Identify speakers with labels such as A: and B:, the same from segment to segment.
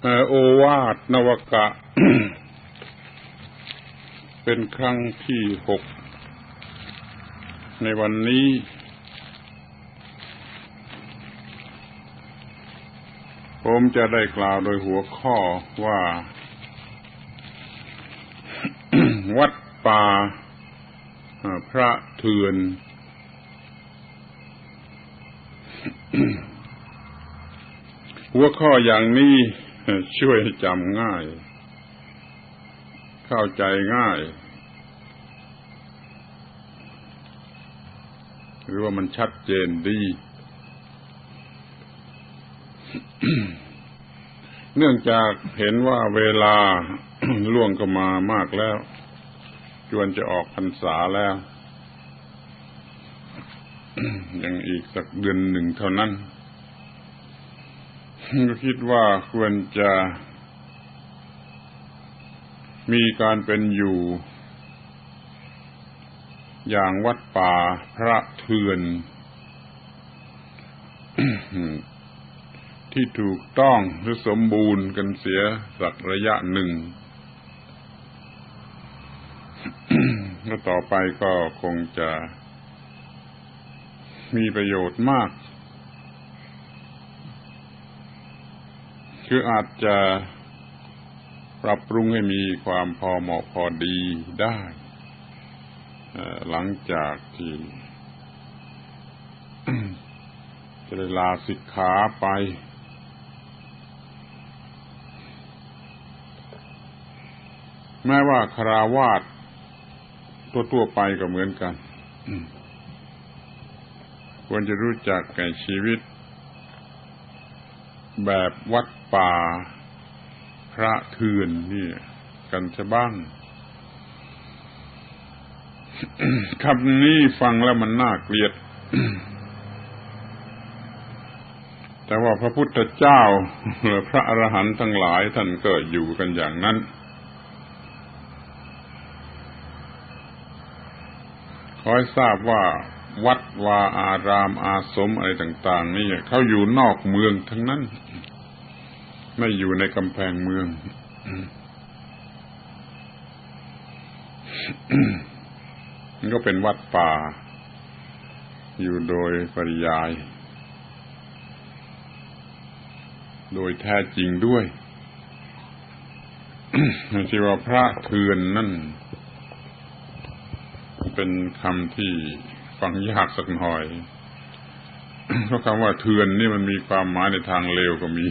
A: โอวาทนวกะ เป็นครั้งที่6ในวันนี้ผมจะได้กล่าวโดยหัวข้อว่า วัดป่าพระเถื่อนหัวข้ออย่างนี้ช่วยจำง่ายเข้าใจง่ายหรือว่ามันชัดเจนดี เนื่องจากเห็นว่าเวลา ล่วงเข้ามามากแล้วจวนจะออกพรรษาแล้ว ยังอีกสักเดือนหนึ่งเท่านั้นก็คิดว่าควรจะมีการเป็นอยู่อย่างวัดป่าพระเถื่อน ที่ถูกต้องหรือสมบูรณ์กันเสียสักระยะหนึ่ง แล้วต่อไปก็คงจะมีประโยชน์มากคืออาจจะปรับปรุงให้มีความพอเหมาะพอดีได้หลังจากที่ จะได้ลาสิกขาไปแม้ว่าคฤหัสถ์ทั่วๆไปก็เหมือนกันควรจะรู้จักแก่ชีวิตแบบวัดป่าพระเถื่อนนี่กันซะบ้าง คำนี้ฟังแล้วมันน่าเกลียด แต่ว่าพระพุทธเจ้าพระอรหันต์ทั้งหลายท่านก็อยู่กันอย่างนั้นขอให้ทราบว่าวัดวาอารามอาสมอะไรต่างๆนี่เขาอยู่นอกเมืองทั้งนั้นไม่อยู่ในกำแพงเมือง มันก็เป็นวัดป่าอยู่โดยปริยายโดยแท้จริงด้วย ที่ว่าพระเถื่อนนั่นเป็นคำที่ฟังยากสักหน่อย เพราะคำว่าเถื่อนนี่มันมีความหมายในทางเลวก็มี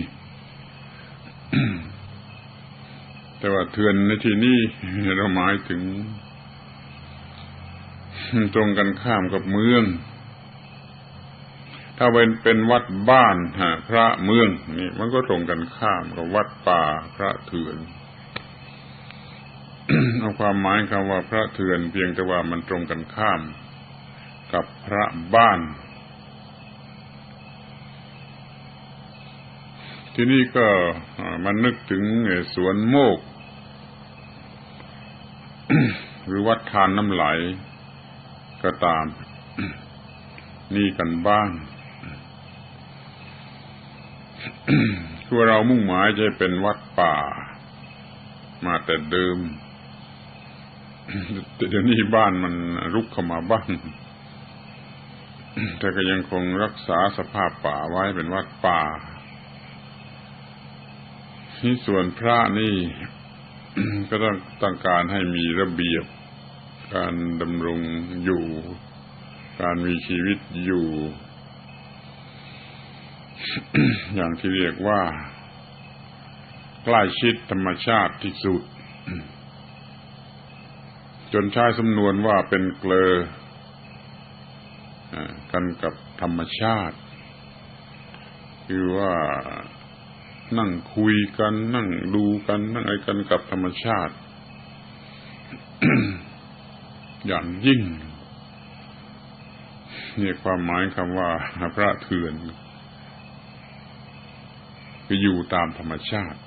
A: แต่ว่าเถื่อนในที่นี้เราหมายถึงตรงกันข้ามกับเมืองถ้าเป็นวัดบ้านพระเมืองนี่มันก็ตรงกันข้ามกับวัดป่าพระเถื่อน เอาความหมายคำว่าพระเถื่อนเพียงแต่ว่ามันตรงกันข้ามกับพระบ้านที่นี่ก็มันนึกถึงสวนโมก หรือวัดทานน้ำไหลก็ตาม นี่กันบ้าง คือเรามุ่งหมายจะเป็นวัดป่ามาแต่เดิม แต่เดี๋ยวนี้บ้านมันรุกเข้ามาบ้าง แต่ก็ยังคงรักษาสภาพป่าไว้เป็นวัดป่าที่ส่วนพระนี่ ก็ต้องการให้มีระเบียบการดำรงอยู่การมีชีวิตอยู่ อย่างที่เรียกว่าใกล้ชิดธรรมชาติที่สุด จนใช้สำนวนว่าเป็นเกลอกันกับธรรมชาติคือว่านั่งคุยกันนั่งดูกันนั่งอะไรกันกับธรรมชาติ อย่างยิ่งนี่ความหมายคำว่าพระเถื่อนคืออยู่ตามธรรมชาติ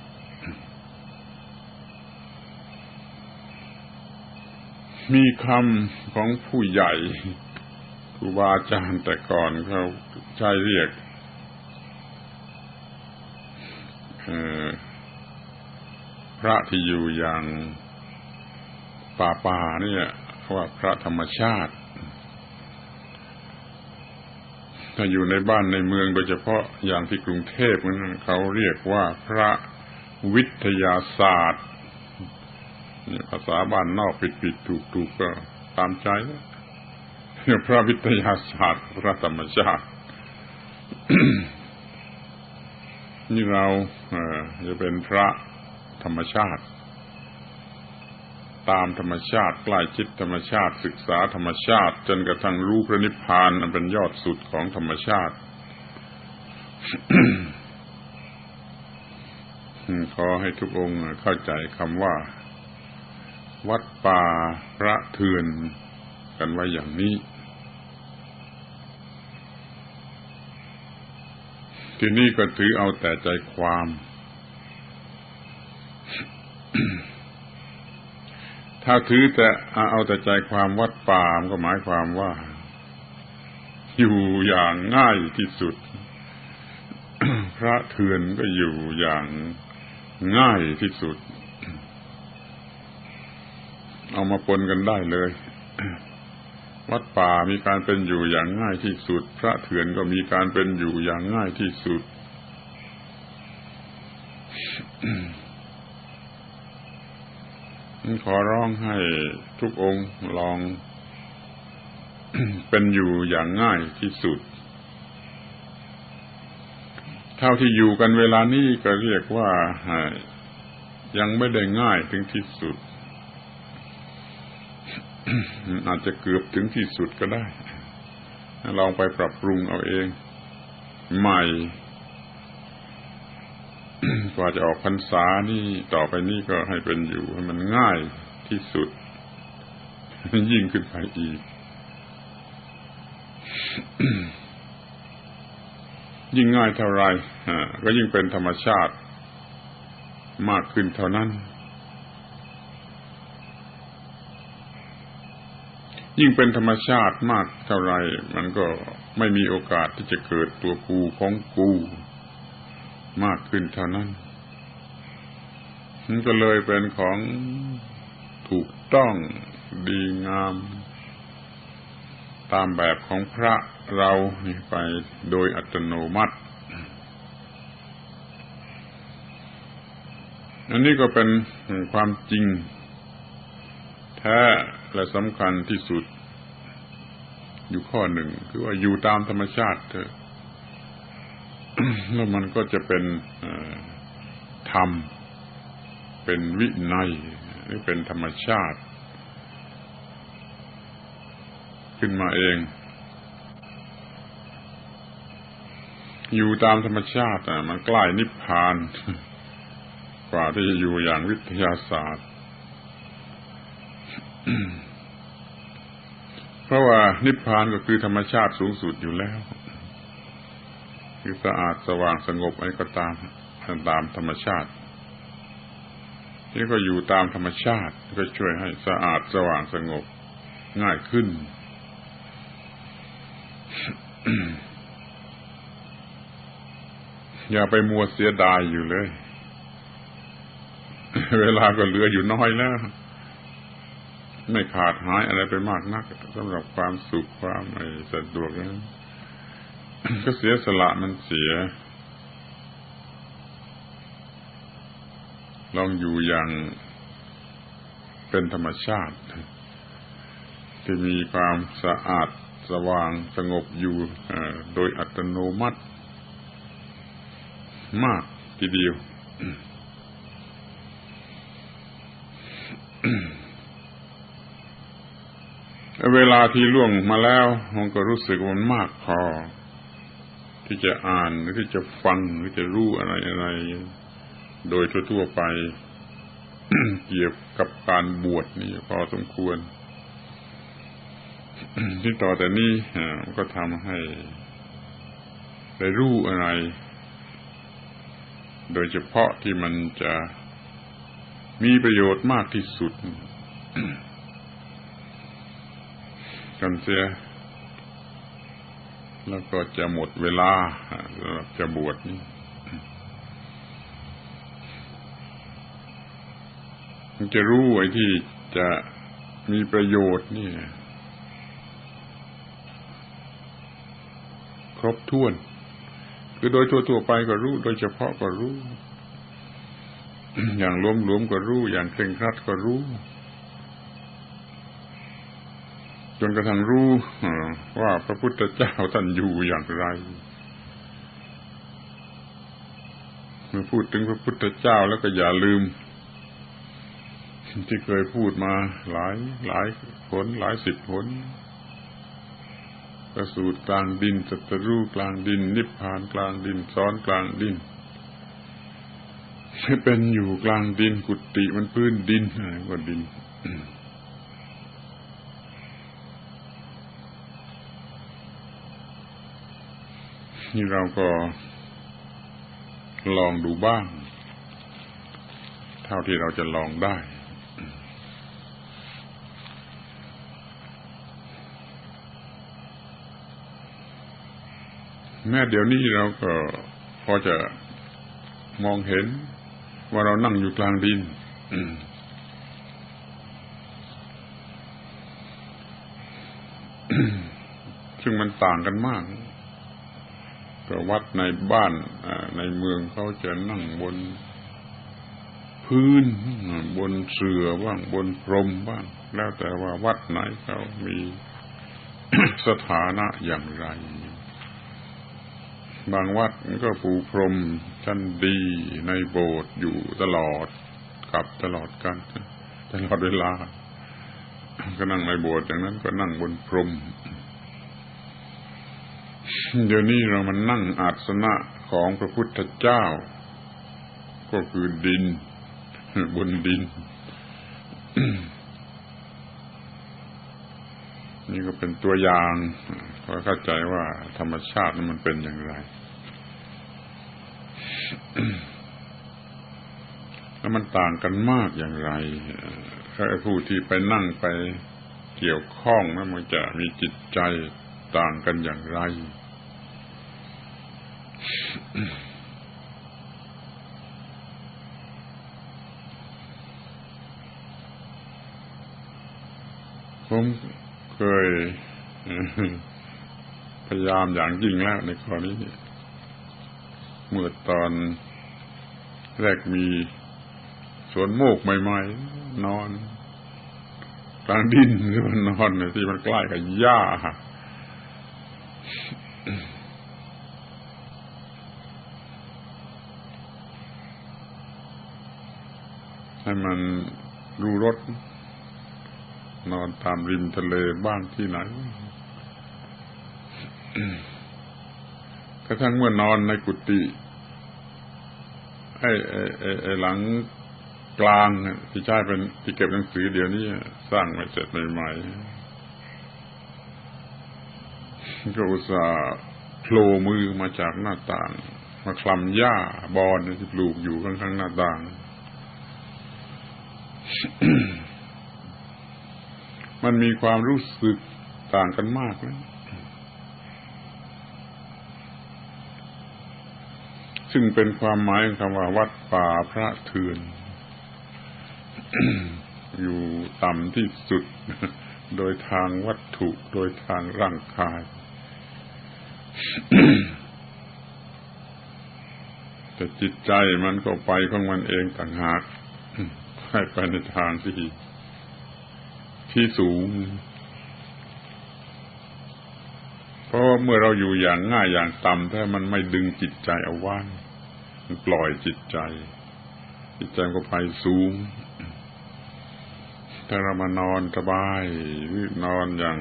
A: มีคำของผู้ใหญ่ครูบาอาจารย์แต่ก่อนเขาใช้เรียก ระที่อยู่อย่างป่าเนี่ยว่าพระธรรมชาติถ้าอยู่ในบ้านในเมืองโดยเฉพาะอย่างที่กรุงเทพนั้นเขาเรียกว่าพระวิทยาศาสตร์นี่ภาษาบ้านนอกผิดถูกก็ตามใจพระวิทยาศาสตร์พระธรรมชาติ นี่เราจะเป็นพระธรรมชาติตามธรรมชาติใกล้ชิดธรรมชาติศึกษาธรรมชาติจนกระทั่งรู้พระนิพพานอันเป็นยอดสุดของธรรมชาติ ขอให้ทุกองค์เข้าใจคำว่าวัดป่าพระเถื่อนกันไว้อย่างนี้ที่นี่ก็ถือเอาแต่ใจความถ้าถือแต่เอาแต่ใจความวัดป่าก็หมายความว่าอยู่อย่างง่ายที่สุด พระเถื่อนก็อยู่อย่างง่ายที่สุดเอามาปนกันได้เลยวัดป่ามีการเป็นอยู่อย่างง่ายที่สุดพระเถื่อนก็มีการเป็นอยู่อย่างง่ายที่สุด ขอร้องให้ทุกองค์ลอง เป็นอยู่อย่างง่ายที่สุดเท่าที่อยู่กันเวลานี้ก็เรียกว่ายังไม่ได้ง่ายถึงที่สุด อาจจะเกือบถึงที่สุดก็ได้ลองไปปรับปรุงเอาเองใหม่ กว่าจะออกพรรษานี่ต่อไปนี้ก็ให้เป็นอยู่ให้มันง่ายที่สุดยิ่งขึ้นไปอีก ยิ่งง่ายเท่าไรก็ยิ่งเป็นธรรมชาติมากขึ้นเท่านั้นยิ่งเป็นธรรมชาติมากเท่าไรมันก็ไม่มีโอกาสที่จะเกิดตัวกูของกูมากขึ้นเท่านั้นมันก็เลยเป็นของถูกต้องดีงามตามแบบของพระเรานี่ไปโดยอัตโนมัติอันนี้ก็เป็นความจริงแท้และสำคัญที่สุดอยู่ข้อหนึ่งคือว่าอยู่ตามธรรมชาติเถอะ แล้วมันก็จะเป็นธรรมเป็นวินัยหรือเป็นธรรมชาติขึ้นมาเองอยู่ตามธรรมชาติมันใกล้นิพพานกว่าที่จะอยู่อย่างวิทยาศาสตร์เพราะว่านิพพานก็คือธรรมชาติสูงสุดอยู่แล้วคือสะอาดสว่างสงบอะไรก็ตามธรรมชาตินี่ก็อยู่ตามธรรมชาติก็ช่วยให้สะอาดสว่างสงบง่ายขึ้น อย่าไปมัวเสียดายอยู่เลย เวลาก็เหลืออยู่น้อยแล้วไม่ขาดหายอะไรไปมากนักสำหรับความสุขความสะดวกนั้น ก็เสียสละมันเสียลองอยู่อย่างเป็นธรรมชาติที่มีความสะอาดสว่างสงบอยู่โดยอัตโนมัติมากทีเดียว เวลาที่ล่วงมาแล้วมันก็รู้สึกว่ามันมากพอที่จะอ่านหรือที่จะฟังหรือจะรู้อะไรโดยทั่วๆไป เกี่ยวกับการบวชนี่พอสมควร ที่ต่อแต่นี้ก็ทำให้ได้รู้อะไรโดยเฉพาะที่มันจะมีประโยชน์มากที่สุด กันเสียแล้วก็จะหมดเวลาจะบวชนี่ มันจะรู้ไอ้ที่จะมีประโยชน์นี่ครบถ้วนคือโดยทั่วๆไปก็รู้โดยเฉพาะก็รู้ อย่างหลวมๆก็รู้อย่างเคร่งครัดก็รู้จนกระทั่งรู้ว่าพระพุทธเจ้าท่านอยู่อย่างไรเมื่อพูดถึงพระพุทธเจ้าแล้วก็อย่าลืมที่เคยพูดมาหลายหนหลายสิบหนประสูติกลางดินตรัสรู้กลางดินนิพพานกลางดินสอนกลางดินให้เป็นอยู่กลางดินกุฏิมันพื้นดินก็ดินนี่เราก็ลองดูบ้างเท่าที่เราจะลองได้แม้เดี๋ยวนี้เราก็พอจะมองเห็นว่าเรานั่งอยู่กลางดินซึ่งมันต่างกันมากก็วัดในบ้านในเมืองเขาจะนั่งบนพื้นบนเสื่อบ้างบนพรมบ้างแล้วแต่ว่าวัดไหนเขามี สถานะอย่างไรบางวัดก็ปูพรมชั้นดีในโบสถ์อยู่ตลอดกับตลอดกันตลอดเวลาก็นั่งในโบสถ์อย่างนั้นก็นั่งบนพรมเดี๋ยวนี้เรามันนั่งอาสนะของพระพุทธเจ้าก็คือดินบนดิน นี่ก็เป็นตัวอย่างพอเข้าใจว่าธรรมชาตินั้นมันเป็นอย่างไร แล้วมันต่างกันมากอย่างไรผู้ที่ไปนั่งไปเกี่ยวข้องนั้นมันจะมีจิตใจต่างกันอย่างไร ผมเคยพยายามอย่างยิ่งแล้วในข้อนี้เมื่อตอนแรกมีสวนโมกใหม่ๆนอนกลางดินหรือว่านอนที่มันใกล้กับหญ้าให้มันดูรถนอนตามริมทะเลบ้างที่ไหนกระทั่งเมื่อนอนในกุฏิไอ้หลังกลางที่ใช้เป็นที่เก็บหนังสือเดี๋ยวนี้สร้างไม่เสร็จใหม่ๆก็อุตส่าห์โผล่มือมาจากหน้าต่างมาคลำหญ้าบอนที่ปลูกอยู่ข้างๆหน้าต่างมันมีความรู้สึกต่างกันมากนะซึ่งเป็นความหมายของคำว่าวัดป่าพระเถื่อน อยู่ต่ำที่สุดโดยทางวัตถุโดยทางร่างกาย แต่จิตใจมันก็ไปของมันเองต่างหากให้ไปในทางที่สูงเพราะเมื่อเราอยู่อย่างง่ายอย่างต่ำถ้ามันไม่ดึงจิตใจเอาไว้มันปล่อยจิตใจมันก็ไปสูงถ้าเรามานอนสบายหรือนอนอย่าง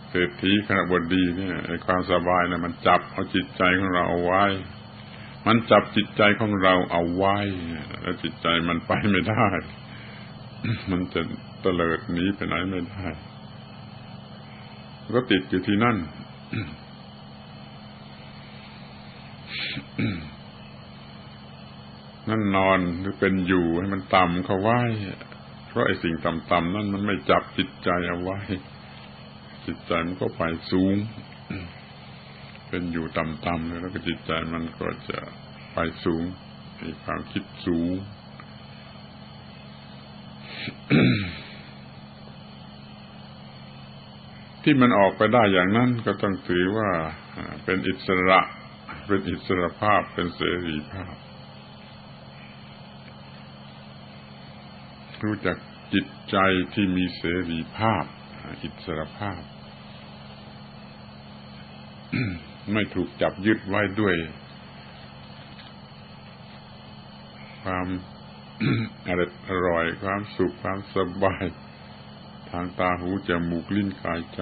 A: เศรษฐีคณบดีเนี่ยไอ้ความสบายเนี่ยมันจับเอาจิตใจของเราเอาไว้มันจับจิตใจของเราเอาไว้แล้วจิตใจมันไปไม่ได้มันจะเตลิดหนีไปไหนไม่ได้ก็ติดอยู่ที่นั่น นั่นนอนหรือเป็นอยู่ให้มันต่ำเข้าไว้เพราะไอ้สิ่งต่ำๆนั่นมันไม่จับจิตใจเอาไว้จิตใจมันก็ไปสูง เป็นอยู่ต่ำๆแล้วก็จิตใจมันก็จะไปสูงมีความคิดสูง ที่มันออกไปได้อย่างนั้นก็ต้องถือว่าเป็นอิสระเป็นอิสรภาพเป็นเสรีภาพรู้จักจิตใจที่มีเสรีภาพอิสรภาพ ไม่ถูกจับยึดไว้ด้วยความ อร่อยความสุขความสบายทางตาหูจมูกลิ้นกายใจ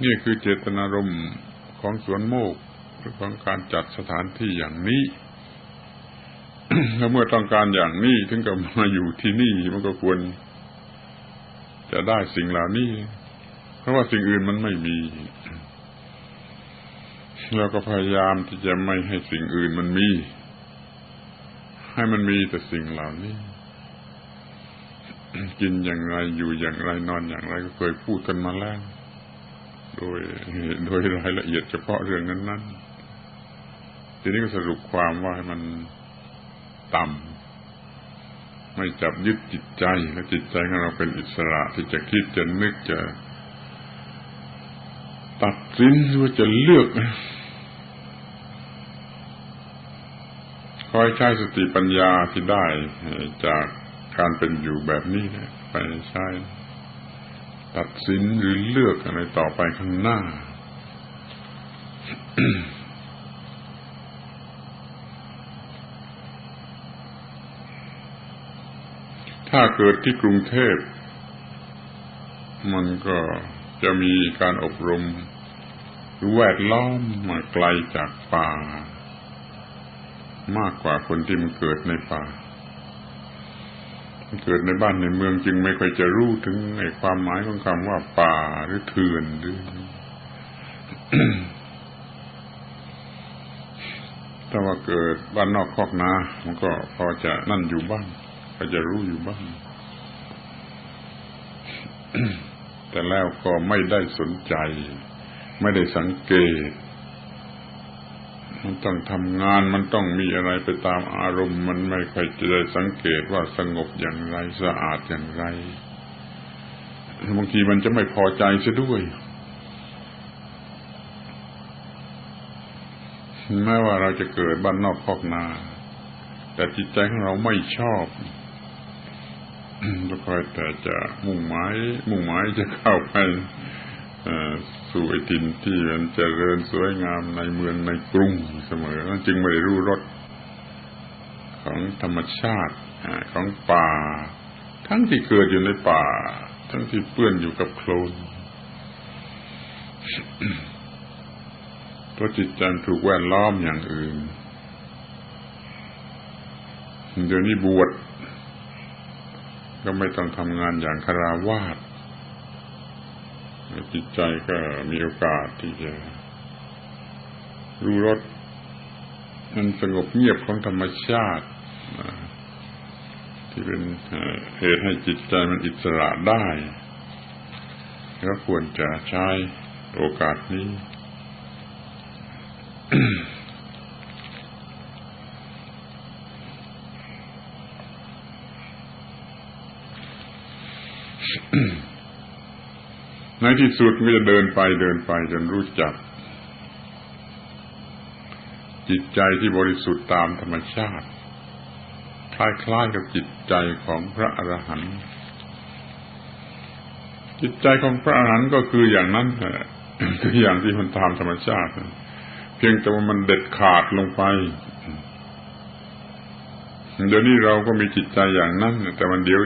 A: นี่คือเจตนารมณ์ของสวนโมกหรือของการจัดสถานที่อย่างนี้ แล้วเมื่อต้องการอย่างนี้ถึงกับมาอยู่ที่นี่มันก็ควรจะได้สิ่งเหล่านี้เพราะว่าสิ่งอื่นมันไม่มีเราก็พยายามที่จะไม่ให้สิ่งอื่นมันมีให้มันมีแต่สิ่งเหล่านี้ กินอย่างไรอยู่อย่างไรนอนอย่างไรก็เคยพูดกันมาแล้วโดยรายละเอียดเฉพาะเรื่องนั้นๆทีนี้ก็สรุปความว่าให้มันต่ำไม่จับยึดจิตใจและจิตใจของเราเป็นอิสระที่จะคิดจะนึกจะตัดสินหรือจะเลือกคอยใช้สติปัญญาที่ได้จากการเป็นอยู่แบบนี้ไปใช้ตัดสินหรือเลือกอะไรต่อไปข้างหน้า ถ้าเกิดที่กรุงเทพมันก็จะมีการอบรมหรือแวดล้อมมาไกลจากป่ามากกว่าคนที่มันเกิดในป่าเกิดในบ้านในเมืองจึงไม่ค่อยจะรู้ถึงในความหมายของคำว่าป่าหรือเถื่อนหรือ ถ้าว่าเกิดบ้านนอกคอกนามันก็พอจะนั่นอยู่บ้างก็จะรู้อยู่บ้าง แต่แล้วก็ไม่ได้สนใจไม่ได้สังเกตมันต้องทำงานมันต้องมีอะไรไปตามอารมณ์มันไม่ค่อยจะได้สังเกตว่าสงบอย่างไรสะอาดอย่างไรบางทีมันจะไม่พอใจซะด้วยแม้ว่าเราจะเกิดบ้านนอกคอกนาแต่จิตใจของเราไม่ชอบก็คอยแต่จะมุ่งหมายจะเข้าไปสู่ไอ้ถิ่นที่มันเจริญสวยงามในเมืองในกรุงเสมอจึงไม่ได้รู้รสของธรรมชาติของป่าทั้งที่เกิดอยู่ในป่าทั้งที่เปื้อนอยู่กับโคลนเพราะจิตใจถูกแวดล้อมอย่างอื่นเดี๋ยวนี้บวชก็ไม่ต้องทำงานอย่างฆราวาสจิตใจก็มีโอกาสที่จะรู้รสมันสงบเงียบของธรรมชาติที่เป็นเหตุให้จิตใจมันอิสระได้ก็ควรจะใช้โอกาสนี้ ในที่สุดก็จะเดินไปจนรู้จักจิตใจที่บริสุทธิ์ตามธรรมชาติคล้ายๆกับจิตใจของพระอรหันต์จิตใจของพระอรหันต์ก็คืออย่างนั้นแหละคืออย่างที่มันตามธรรมชาติเพียงแต่ว่ามันเด็ดขาดลงไปเดี๋ยวนี้เราก็มีจิตใจอย่างนั้นแต่มันเดียว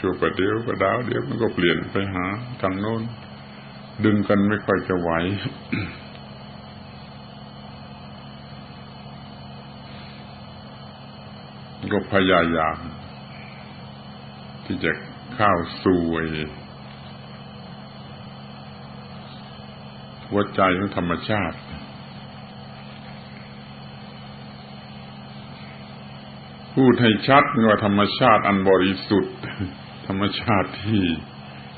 A: ชั่วประเดี๋ยวประดาวเดี๋ยวมันก็เปลี่ยนไปหาทางโน้นดึงกันไม่ค่อยจะไหว ก็พยายามที่จะเข้าสู่หัวใจของธรรมชาติพูดให้ชัดว่าธรรมชาติอันบริสุทธิ์ธรรมชาติที่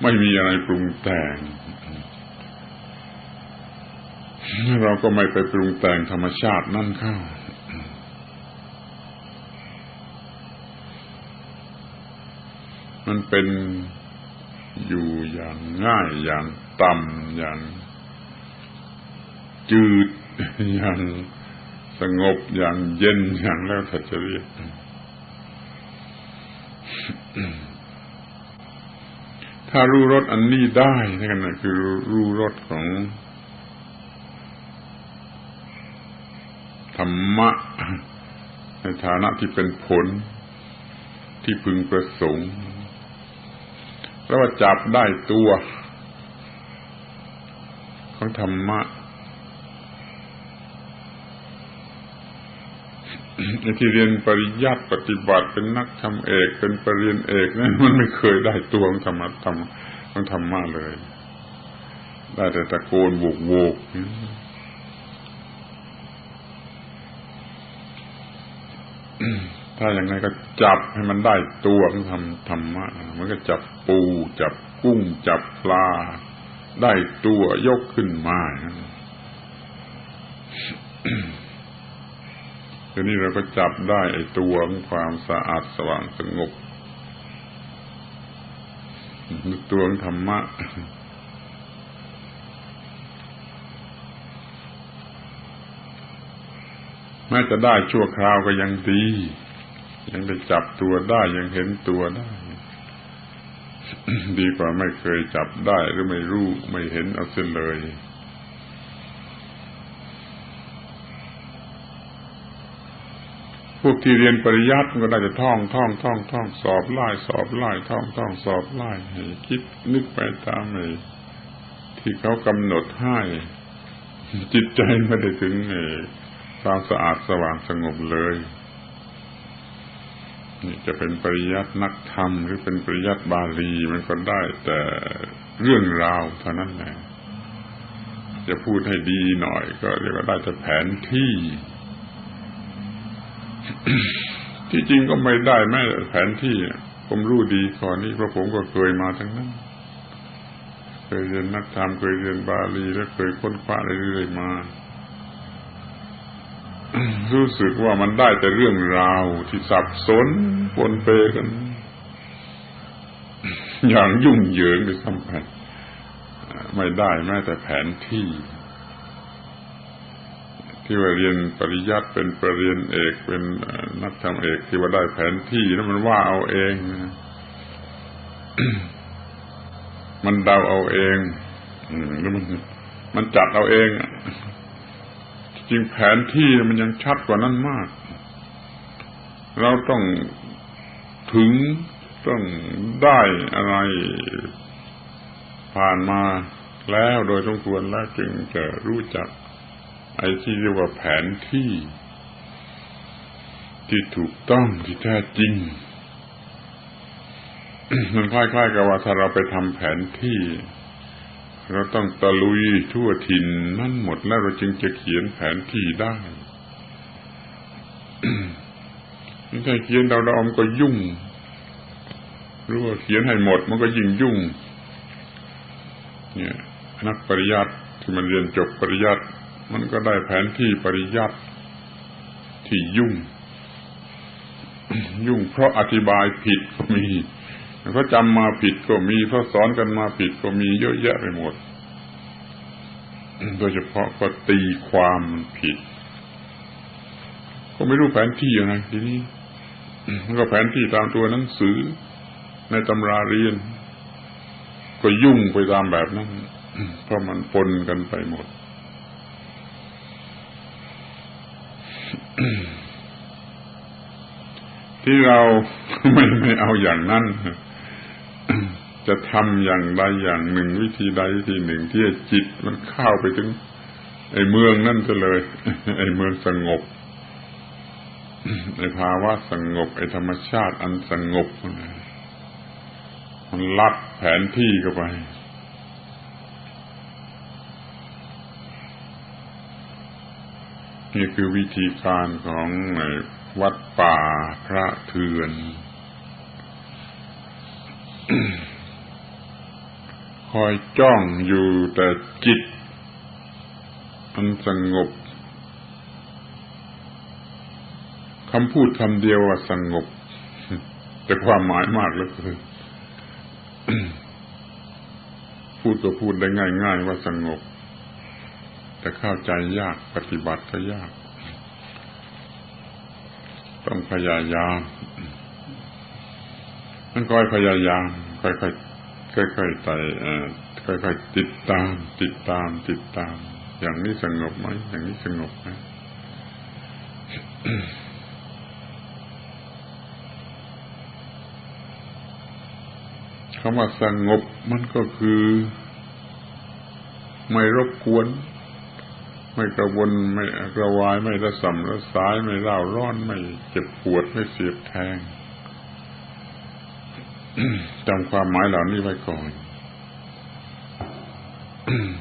A: ไม่มีอะไรปรุงแต่ง เราก็ไม่ไปปรุงแต่งธรรมชาตินั่นเข้ามันเป็นอยู่อย่างง่ายอย่างต่ำอย่างจืดอย่างสงบอย่างเย็นอย่างแล้วแต่จะเรียกถ้ารู้รสอันนี้ได้นั่นก็คือรู้รสของธรรมะในฐานะที่เป็นผลที่พึงประสงค์แล้วว่าจับได้ตัวของธรรมะที่เรียนปริยัติปฏิบัติเป็นนักธรรมเอกเป็นปรริญญาเอกนั้นมันไม่เคยได้ตัวของธรรมะเลยได้แต่ตะโกนโวกถ้าอย่างไรก็จับให้มันได้ตัวของธรรมะมันก็จับปูจับกุ้งจับปลาได้ตัวยกขึ้นมาทีนี้เราก็จับได้ไอ้ตัวของความสะอาดสว่างสงบตัวของธรรมะแม้จะได้ชั่วคราวก็ยังดียังได้จับตัวได้ยังเห็นตัวได้ดีกว่าไม่เคยจับได้หรือไม่รู้ไม่เห็นเอาเสียเลยพวกที่เรียนปริยัติก็ได้แต่ท่องสอบไล่ท่องสอบไล่คิดนึกไปตามที่เขากำหนดให้จิตใจไม่ได้ถึงความสะอาดสว่างสงบเลยนี่จะเป็นปริยัตินักธรรมหรือเป็นปริยัติบาลีมันก็ได้แต่เรื่องราวเท่านั้นแหละจะพูดให้ดีหน่อยก็เรียกว่าได้แต่แผนที่ ที่จริงก็ไม่ได้แม้แผนที่ผมรู้ดีก่อนนี้เพราะผมก็เคยมาทั้งนั้นเคยเรียนนักธรรมเคยเรียนบาลีและเคยค้นคว้าเรื่อยๆมารู้สึกว่ามันได้แต่เรื่องราวที่สับสนปนเปกันอย่างยุ่งเหยิงด้วยซ้ำไปไม่ได้แม้แต่แผนที่ที่ว่าเรียนปริยัติเป็นปรริญญาเอกเป็นนักธรรมเอกที่ว่าได้แผนที่แล้วมันว่าเอาเองมันเดาเอาเองแล้วมันจัดเอาเองจริงแผนที่มันยังชัดกว่านั้นมากเราต้องถึงต้องได้อะไรผ่านมาแล้วโดยสมควรแล้วจึงจะรู้จักไอ้ที่เรียกว่าแผนที่ที่ถูกต้องที่แท้จริง มันคล้ายๆกับว่าถ้าเราไปทำแผนที่เราต้องตะลุยทั่วถิ่นนั่นหมดแล้วเราจึงจะเขียนแผนที่ได้ ถ้าเขียนเรามันก็ยุ่งหรือว่าเขียนให้หมดมันก็ยิ่งยุ่งเนี่ยนักปริยัติที่มันเรียนจบปริยัติมันก็ได้แผนที่ปริยัติที่ยุ่ง ยุ่งเพราะอธิบายผิดก็มีเขาจำมาผิดก็มีเขาสอนกันมาผิดก็มีเยอะแยะไปหมดโดยเฉพาะก็ตีความผิดก็ไม่รู้แผนที่อะไรทีนี้มันก็แผนที่ตามตัวหนังสือในตำราเรียนก็ยุ่งไปตามแบบนั้นเพราะมันปนกันไปหมดที่เราไม่เอาอย่างนั้นจะทำอย่างใดอย่างหนึ่งวิธีใดวิธีหนึ่งที่จิตมันเข้าไปถึงไอ้เมืองนั่นซะเลยไอ้เมืองสงบไอ้ภาวะสงบไอ้ธรรมชาติอันสงบมันลัดแผนที่เข้าไปนี่คือวิธีการของวัดป่าพระเถื่อนคอยจ้องอยู่แต่จิต มันสงบคำพูดคำเดียวว่าสงบแต่ความหมายมากเหลือเกินพูดก็พูดได้ง่ายๆว่าสงบแต่เข้าใจยากปฏิบัติก็ยากต้องพยายามมันค่อยพยายามค่อยๆไต่ค่อยๆติดตามอย่างนี้สงบไหมอย่างนี้สงบไหมคำว่าสงบมันก็คือไม่รบกวนไม่กระวนไม่กระวายไม่ระส่ำระสายไม่เร่าร้อนไม่เจ็บปวดไม่เสียบแทง จำความหมายเหล่านี้ไว้ก่อน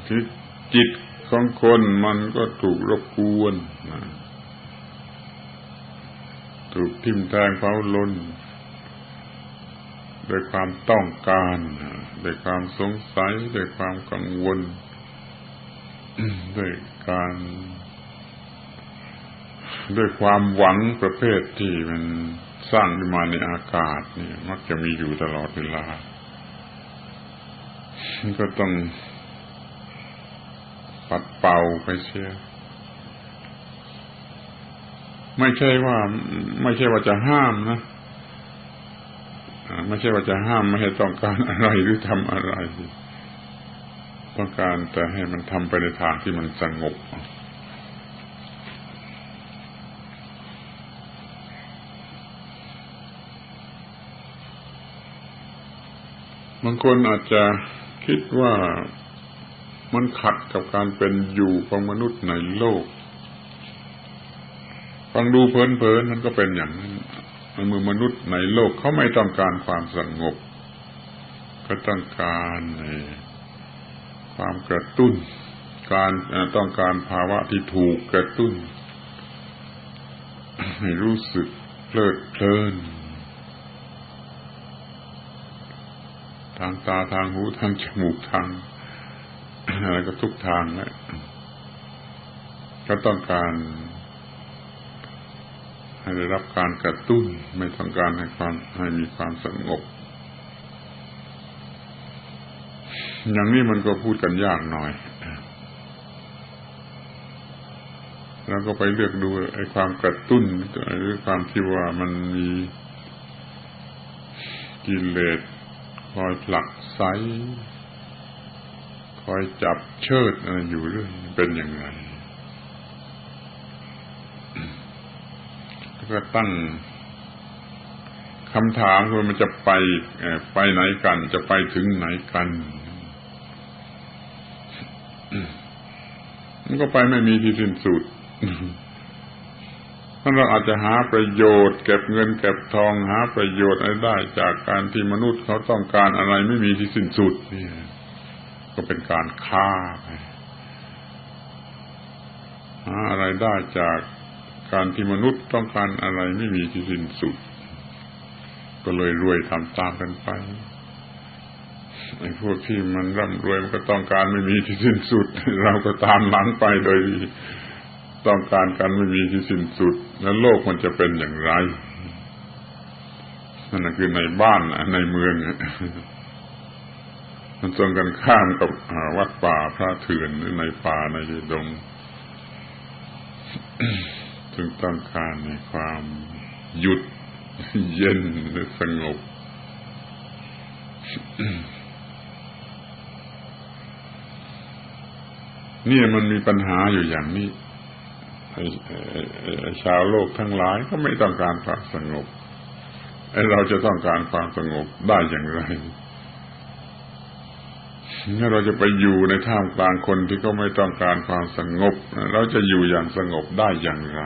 A: ที่จิตของคนมันก็ถูกรบกวนถูกทิ่มแทงเผาลนด้วยความต้องการด้วยความสงสัยด้วยความกังวลด้วยความหวังประเภทที่มันสร้างขึ้นมาในอากาศนี่มักจะมีอยู่ตลอดเวลาก็ต้องปัดเป่าไปเสียไม่ใช่ว่าจะห้ามนะไม่ใช่ว่าจะห้ามไม่ให้ต้องการอะไรหรือทำอะไรต้องการแต่ให้มันทำไปในทางที่มันสงบบางคนอาจจะคิดว่ามันขัดกับการเป็นอยู่ของมนุษย์ในโลกฟังดูเพลินๆมันก็เป็นอย่างนั้นเมื่อมนุษย์ในโลกเขาไม่ต้องการความสงบก็ต้องการความกระตุ้นต้องการภาวะที่ถูกกระตุ้นให้รู้สึกเพลิดเพลินทางตาทางหูทางจมูกทางอะไรก็ทุกทางเลยก็ต้องการให้ได้รับการกระตุ้นไม่ต้องการให้มีความสงบอย่างนี้มันก็พูดกันยากหน่อยแล้วก็ไปเลือกดูไอ้ความกระตุ้นหรือความที่ว่ามันมีกิเลสคอยผลักไสคอยจับเชิดอะไรอยู่เรื่องเป็นอย่างไรก็ตั้งคำถามว่ามันจะไปไหนกันจะไปถึงไหนกันมันก็ไปไม่มีที่สิ้นสุดเราอาจจะหาประโยชน์เก็บเงินเก็บทองหาประโยชน์อะไรได้จากการที่มนุษย์เขาต้องการอะไรไม่มีที่สิ้นสุดนี่ก็เป็นการฆ่าไปหาอะไรได้จากการที่มนุษย์ต้องการอะไรไม่มีที่สิ้นสุดก็เลยรวยทำตามกันไปไอ้พวกที่มันร่ำรวยมันก็ต้องการไม่มีที่สิ้นสุดเราก็ตามหลังไปโดยต้องการกันไม่มีที่สิ้นสุดแล้วโลกมันจะเป็นอย่างไรนั่นคือในบ้านในเมืองมันตรงกันข้ามกับวัดป่าพระเถื่อนหรือในป่าในดงจึงต้องการในความหยุดเย็นหรือสงบนี่มันมีปัญหาอยู่อย่างนี้ชาวโลกทั้งหลายก็ไม่ต้องการความสงบเราจะต้องการความสงบได้อย่างไรถ้าเราจะไปอยู่ในท่ามกลางคนที่เขาไม่ต้องการความสงบเราจะอยู่อย่างสงบได้อย่างไร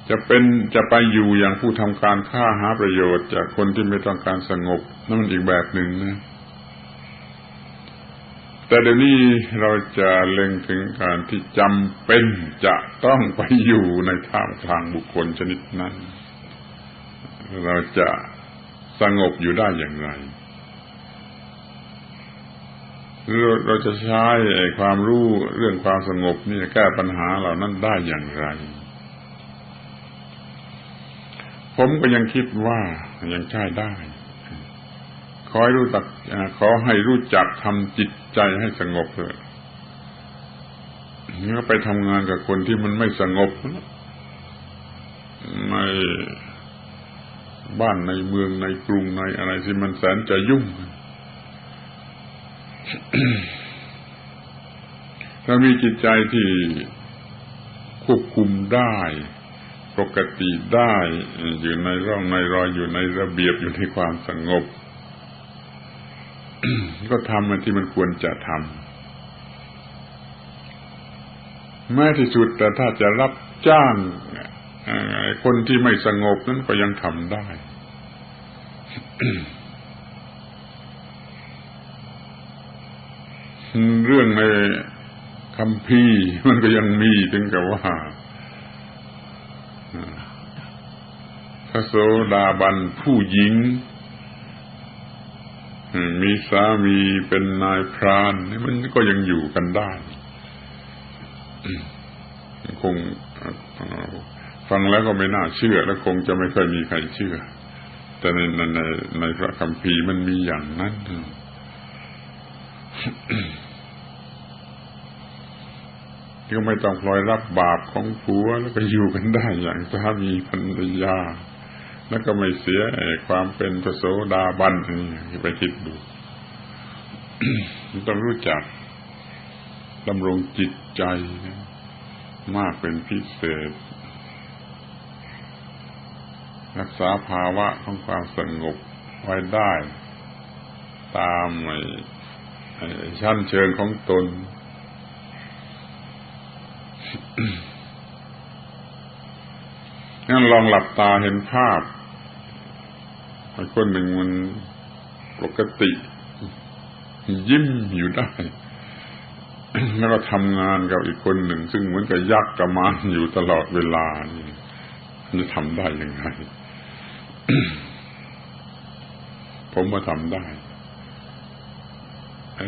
A: จะไปอยู่อย่างผู้ทำการฆ่าหาประโยชน์จากคนที่ไม่ต้องการสงบนั่นมันอีกแบบหนึ่งนะแต่เดี๋ยวนี้เราจะเล็งถึงการที่จำเป็นจะต้องไปอยู่ในท่ามกลางบุคคลชนิดนั้นเราจะสงบอยู่ได้อย่างไร เราจะใช้ความรู้เรื่องความสงบนี่แก้ปัญหาเหล่านั้นได้อย่างไรผมก็ยังคิดว่ายังใช้ได้ขอให้รู้จักทำจิตใจให้สงบเถอะนี่ก็ไปทำงานกับคนที่มันไม่สงบในบ้านในเมืองในกรุงในอะไรที่มันแสนจะยุ่งถ้ามีจิตใจที่ควบคุมได้ปกติได้อยู่ในร่องในรอยอยู่ในระเบียบอยู่ในความสงบ ก็ทำมันที่มันควรจะทำแม้ที่สุดแต่ถ้าจะรับจ้างคนที่ไม่สงบนั้นก็ยังทำได้ เรื่องในคัมภีร์มันก็ยังมีถึงกับว่าพระโสดาบันผู้หญิงมีสามีเป็นนายพรานนี่มันก็ยังอยู่กันได้คงฟังแล้วก็ไม่น่าเชื่อและคงจะไม่ค่อยมีใครเชื่อแต่ในพระคัมภีร์มันมีอย่างนั้นก็ไม่ต้องพลอยรับบาปของผัวแล้วก็อยู่กันได้อย่างสามีภรรยาแล้วก็ไม่เสียความเป็นพระโสดาบันนี่ไปคิดดู ต้องรู้จักดำรงจิตใจมากเป็นพิเศษรักษาภาวะของความสงบไว้ได้ตามชั้นเชิงของตน งั้นลองหลับตาเห็นภาพคนหนึ่งมันปกติยิ้มอยู่ได้ แล้วก็ทำงานกับอีกคนหนึ่งซึ่งเหมือนกับยักษ์กับมารอยู่ตลอดเวลานี่จะทำได้ยังไง ผมมาทำได้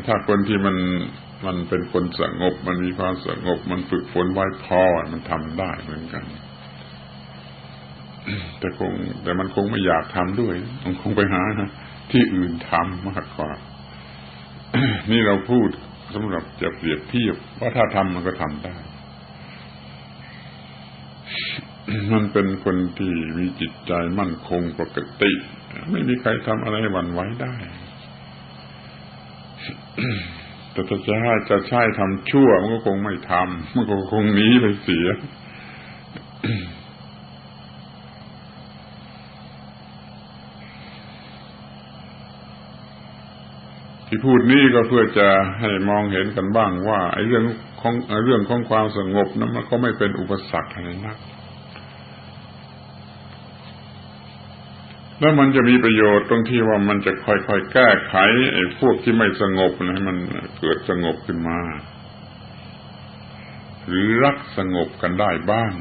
A: ถ้าคนที่มันเป็นคนสงบมันมีความสงบมันฝึกฝนไว้พอมันทำได้เหมือนกันแต่มันคงไม่อยากทำด้วยมันคงไปหาที่อื่นทำมากกว่า นี่เราพูดสำหรับจะเปรียบเทียบว่าถ้าทำมันก็ทำได้ มันเป็นคนที่มีจิตใจมั่นคงปกติไม่มีใครทำอะไรหวั่นไหวได้ แต่ถ้าจะใช้ทำชั่วมันก็คงไม่ทำมันก็คงหนีไปเสีย ที่พูดนี้ก็เพื่อจะให้มองเห็นกันบ้างว่าไอ้เรื่องของความสงบนั้นมันก็ไม่เป็นอุปสรรคอะไรนักแล้วมันจะมีประโยชน์ตรงที่ว่ามันจะค่อยๆแก้ไขไอ้พวกที่ไม่สงบนะให้มันเกิดสงบขึ้นมาหรือรักสงบกันได้บ้าง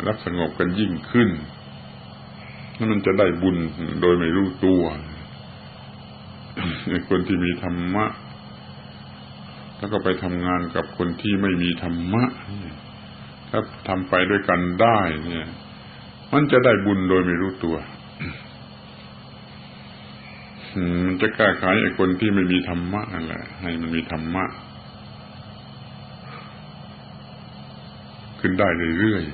A: รักสงบกันยิ่งขึ้นแล้วมันจะได้บุญโดยไม่รู้ตัวคนที่มีธรรมะแล้วก็ไปทำงานกับคนที่ไม่มีธรรมะถ้าทำไปด้วยกันได้เนี่ยมันจะได้บุญโดยไม่รู้ตัวมันจะแก้ไขไอ้คนที่ไม่มีธรรมะนั่นแหละให้มันมีธรรมะขึ้นได้เรื่อย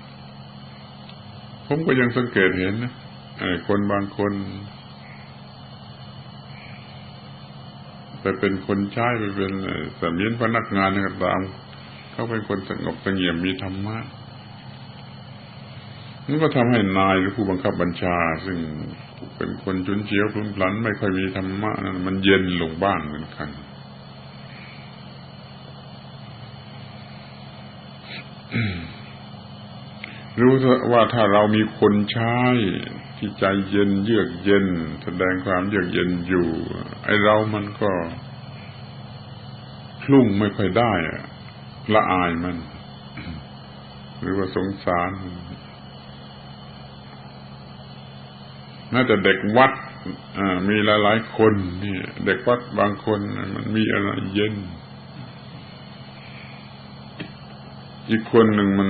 A: ๆผมก็ยังสังเกตเห็นนะคนบางคนไปเป็นคนใช้ไปเป็นเสมียนพนักงานก็ตามเขาเป็นคนสงบเสงี่ยมมีธรรมะมันก็ทำให้นายหรือผู้บังคับบัญชาซึ่งเป็นคนฉุนเฉียวพลุนพลันไม่ค่อยมีธรรมะนั้นมันเย็นลงบ้างเหมือนกัน รู้ว่าถ้าเรามีคนใช้ที่ใจเย็นเยือกเย็นแสดงความเยือกเย็นอยู่ไอ้เรามันก็คลุ้งไม่ค่อยได้ละอายมันหรือว่าสงสารน่าจะเด็กวัด มีหลายๆคนนี่เด็กวัดบางคนมันมีอะไรเย็นอีกคนหนึ่งมัน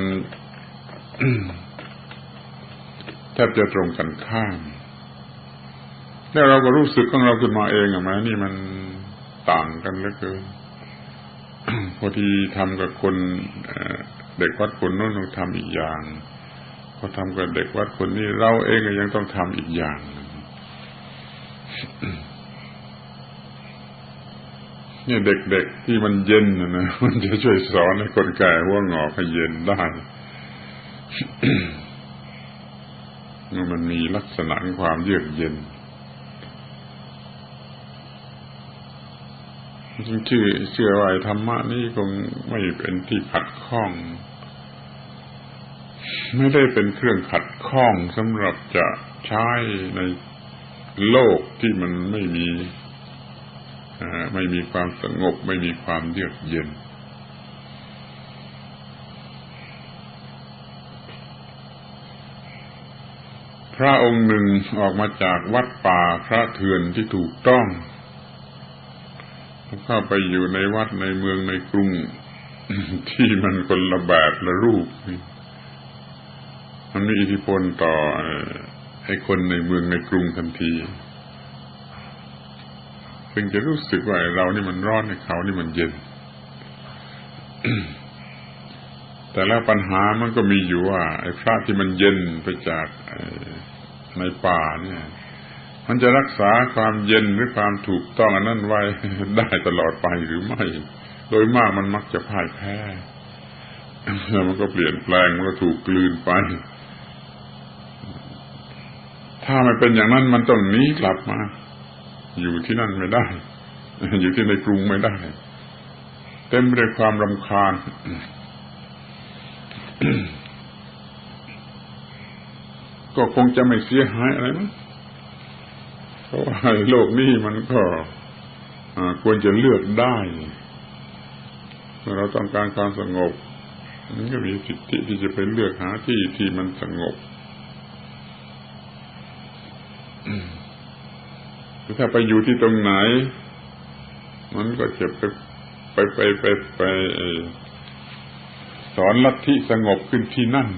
A: แทบจะตรงกันข้ามแล้วเราก็รู้สึกของเราขึ้นมาเองอะมั้ยนี่มันต่างกันเหลือเกิน พอที่ทำกับคนเด็กวัดคนโน้นต้องทำอีกอย่างพอทำกับเด็กวัดคนนี้เราเองก็ยังต้องทำอีกอย่าง เนี่ยเด็กๆที่มันเย็นนะมันจะช่วยสอนให้คนแก่หัวงอกให้เย็นได้ มันมีลักษณะของความเยือกเย็นจริงๆเชื่อว่าธรรมะนี่คงไม่เป็นที่ขัดข้องไม่ได้เป็นเครื่องขัดข้องสำหรับจะใช้ในโลกที่มันไม่มีความสงบไม่มีความเยือกเย็นพระองค์หนึ่งออกมาจากวัดป่าพระเถื่อนที่ถูกต้องเข้าไปอยู่ในวัดในเมืองในกรุงที่มันคนละแบบละรูปมันมีอิทธิพลต่อให้คนในเมืองในกรุงทันทีเพิ่งจะรู้สึกว่าเรานี่มันร้อนให้เขานี่มันเย็น แต่แล้วปัญหามันก็มีอยู่ว่าไอ้พระที่มันเย็นไปจากในป่าเนี่ยมันจะรักษาความเย็นหรือความถูกต้องอันนั้นไว้ได้ตลอดไปหรือไม่โดยมากมันมักจะพ่ายแพ้แล้วมันก็เปลี่ยนแปลงมันก็ถูกกลืนไปถ้าไม่เป็นอย่างนั้นมันต้องหนีกลับมาอยู่ที่นั่นไม่ได้อยู่ที่ในกรุงไม่ได้เต็มไปด้วยความรำคาญ ก็คงจะไม่เสียหายอะไรมั้งเพราะว่าโลกนี้มันก็ควรจะเลือกได้เมื่อเราต้องการความสงบมันก็มีสิทธิที่จะไปเลือกหาที่มันสงบถ้าไปอยู่ที่ตรงไหนมันก็จะไปสอนลัทธิสงบขึ้นที่นั่น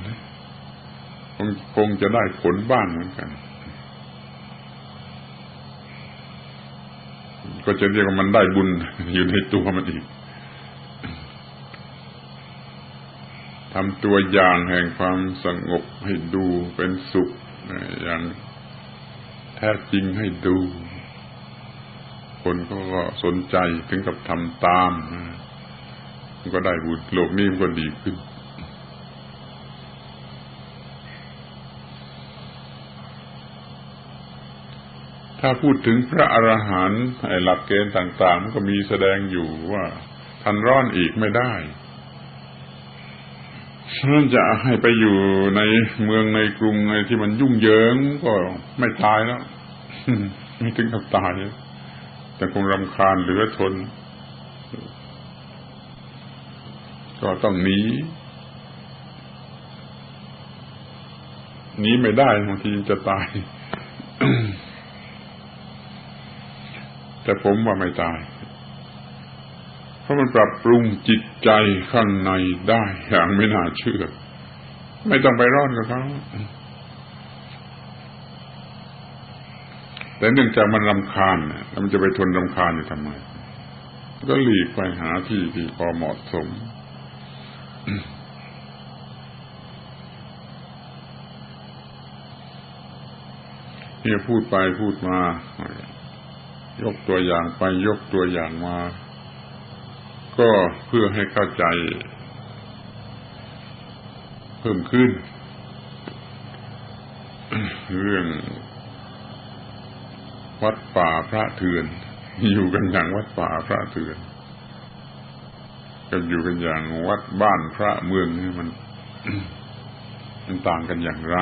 A: คงจะได้ผลบ้างเหมือนกันก็จะเรียกว่ามันได้บุญอยู่ในตัวมันอีกทำตัวอย่างแห่งความสงบให้ดูเป็นสุขอย่างแท้จริงให้ดูคนก็สนใจถึงกับทำตามมันก็ได้บุญโลกนี้มันก็ดีขึ้นถ้าพูดถึงพระอรหันต์หลักเกณฑ์ต่างๆมันก็มีแสดงอยู่ว่าท่านร้อนอีกไม่ได้ท่านจะให้ไปอยู่ในเมืองในกรุงในที่มันยุ่งเหยิงก็ไม่ตายแล้ว ไม่ถึงกับตายแต่คงรำคาญเหลือทนก็ต้องหนีไม่ได้บางทีจะตาย แต่ผมว่าไม่ตายเพราะมันปรับปรุงจิตใจข้างในได้อย่างไม่น่าเชื่อไม่ต้องไปร้อนกับเขาแต่เนื่องจากมันรำคาญแล้วมันจะไปทนรำคาญอยู่ทำไมก็หลีกไปหาที่พอเหมาะสมเนี่ยพูดไปพูดมายกตัวอย่างไปยกตัวอย่างมาก็เพื่อให้เข้าใจเพิ่มขึ้นเรื่องวัดป่าพระเถื่อนอยู่กันอย่างวัดป่าพระเถื่อนกับอยู่กันอย่างวัดบ้านพระเมืองนี่มันต่างกันอย่างไร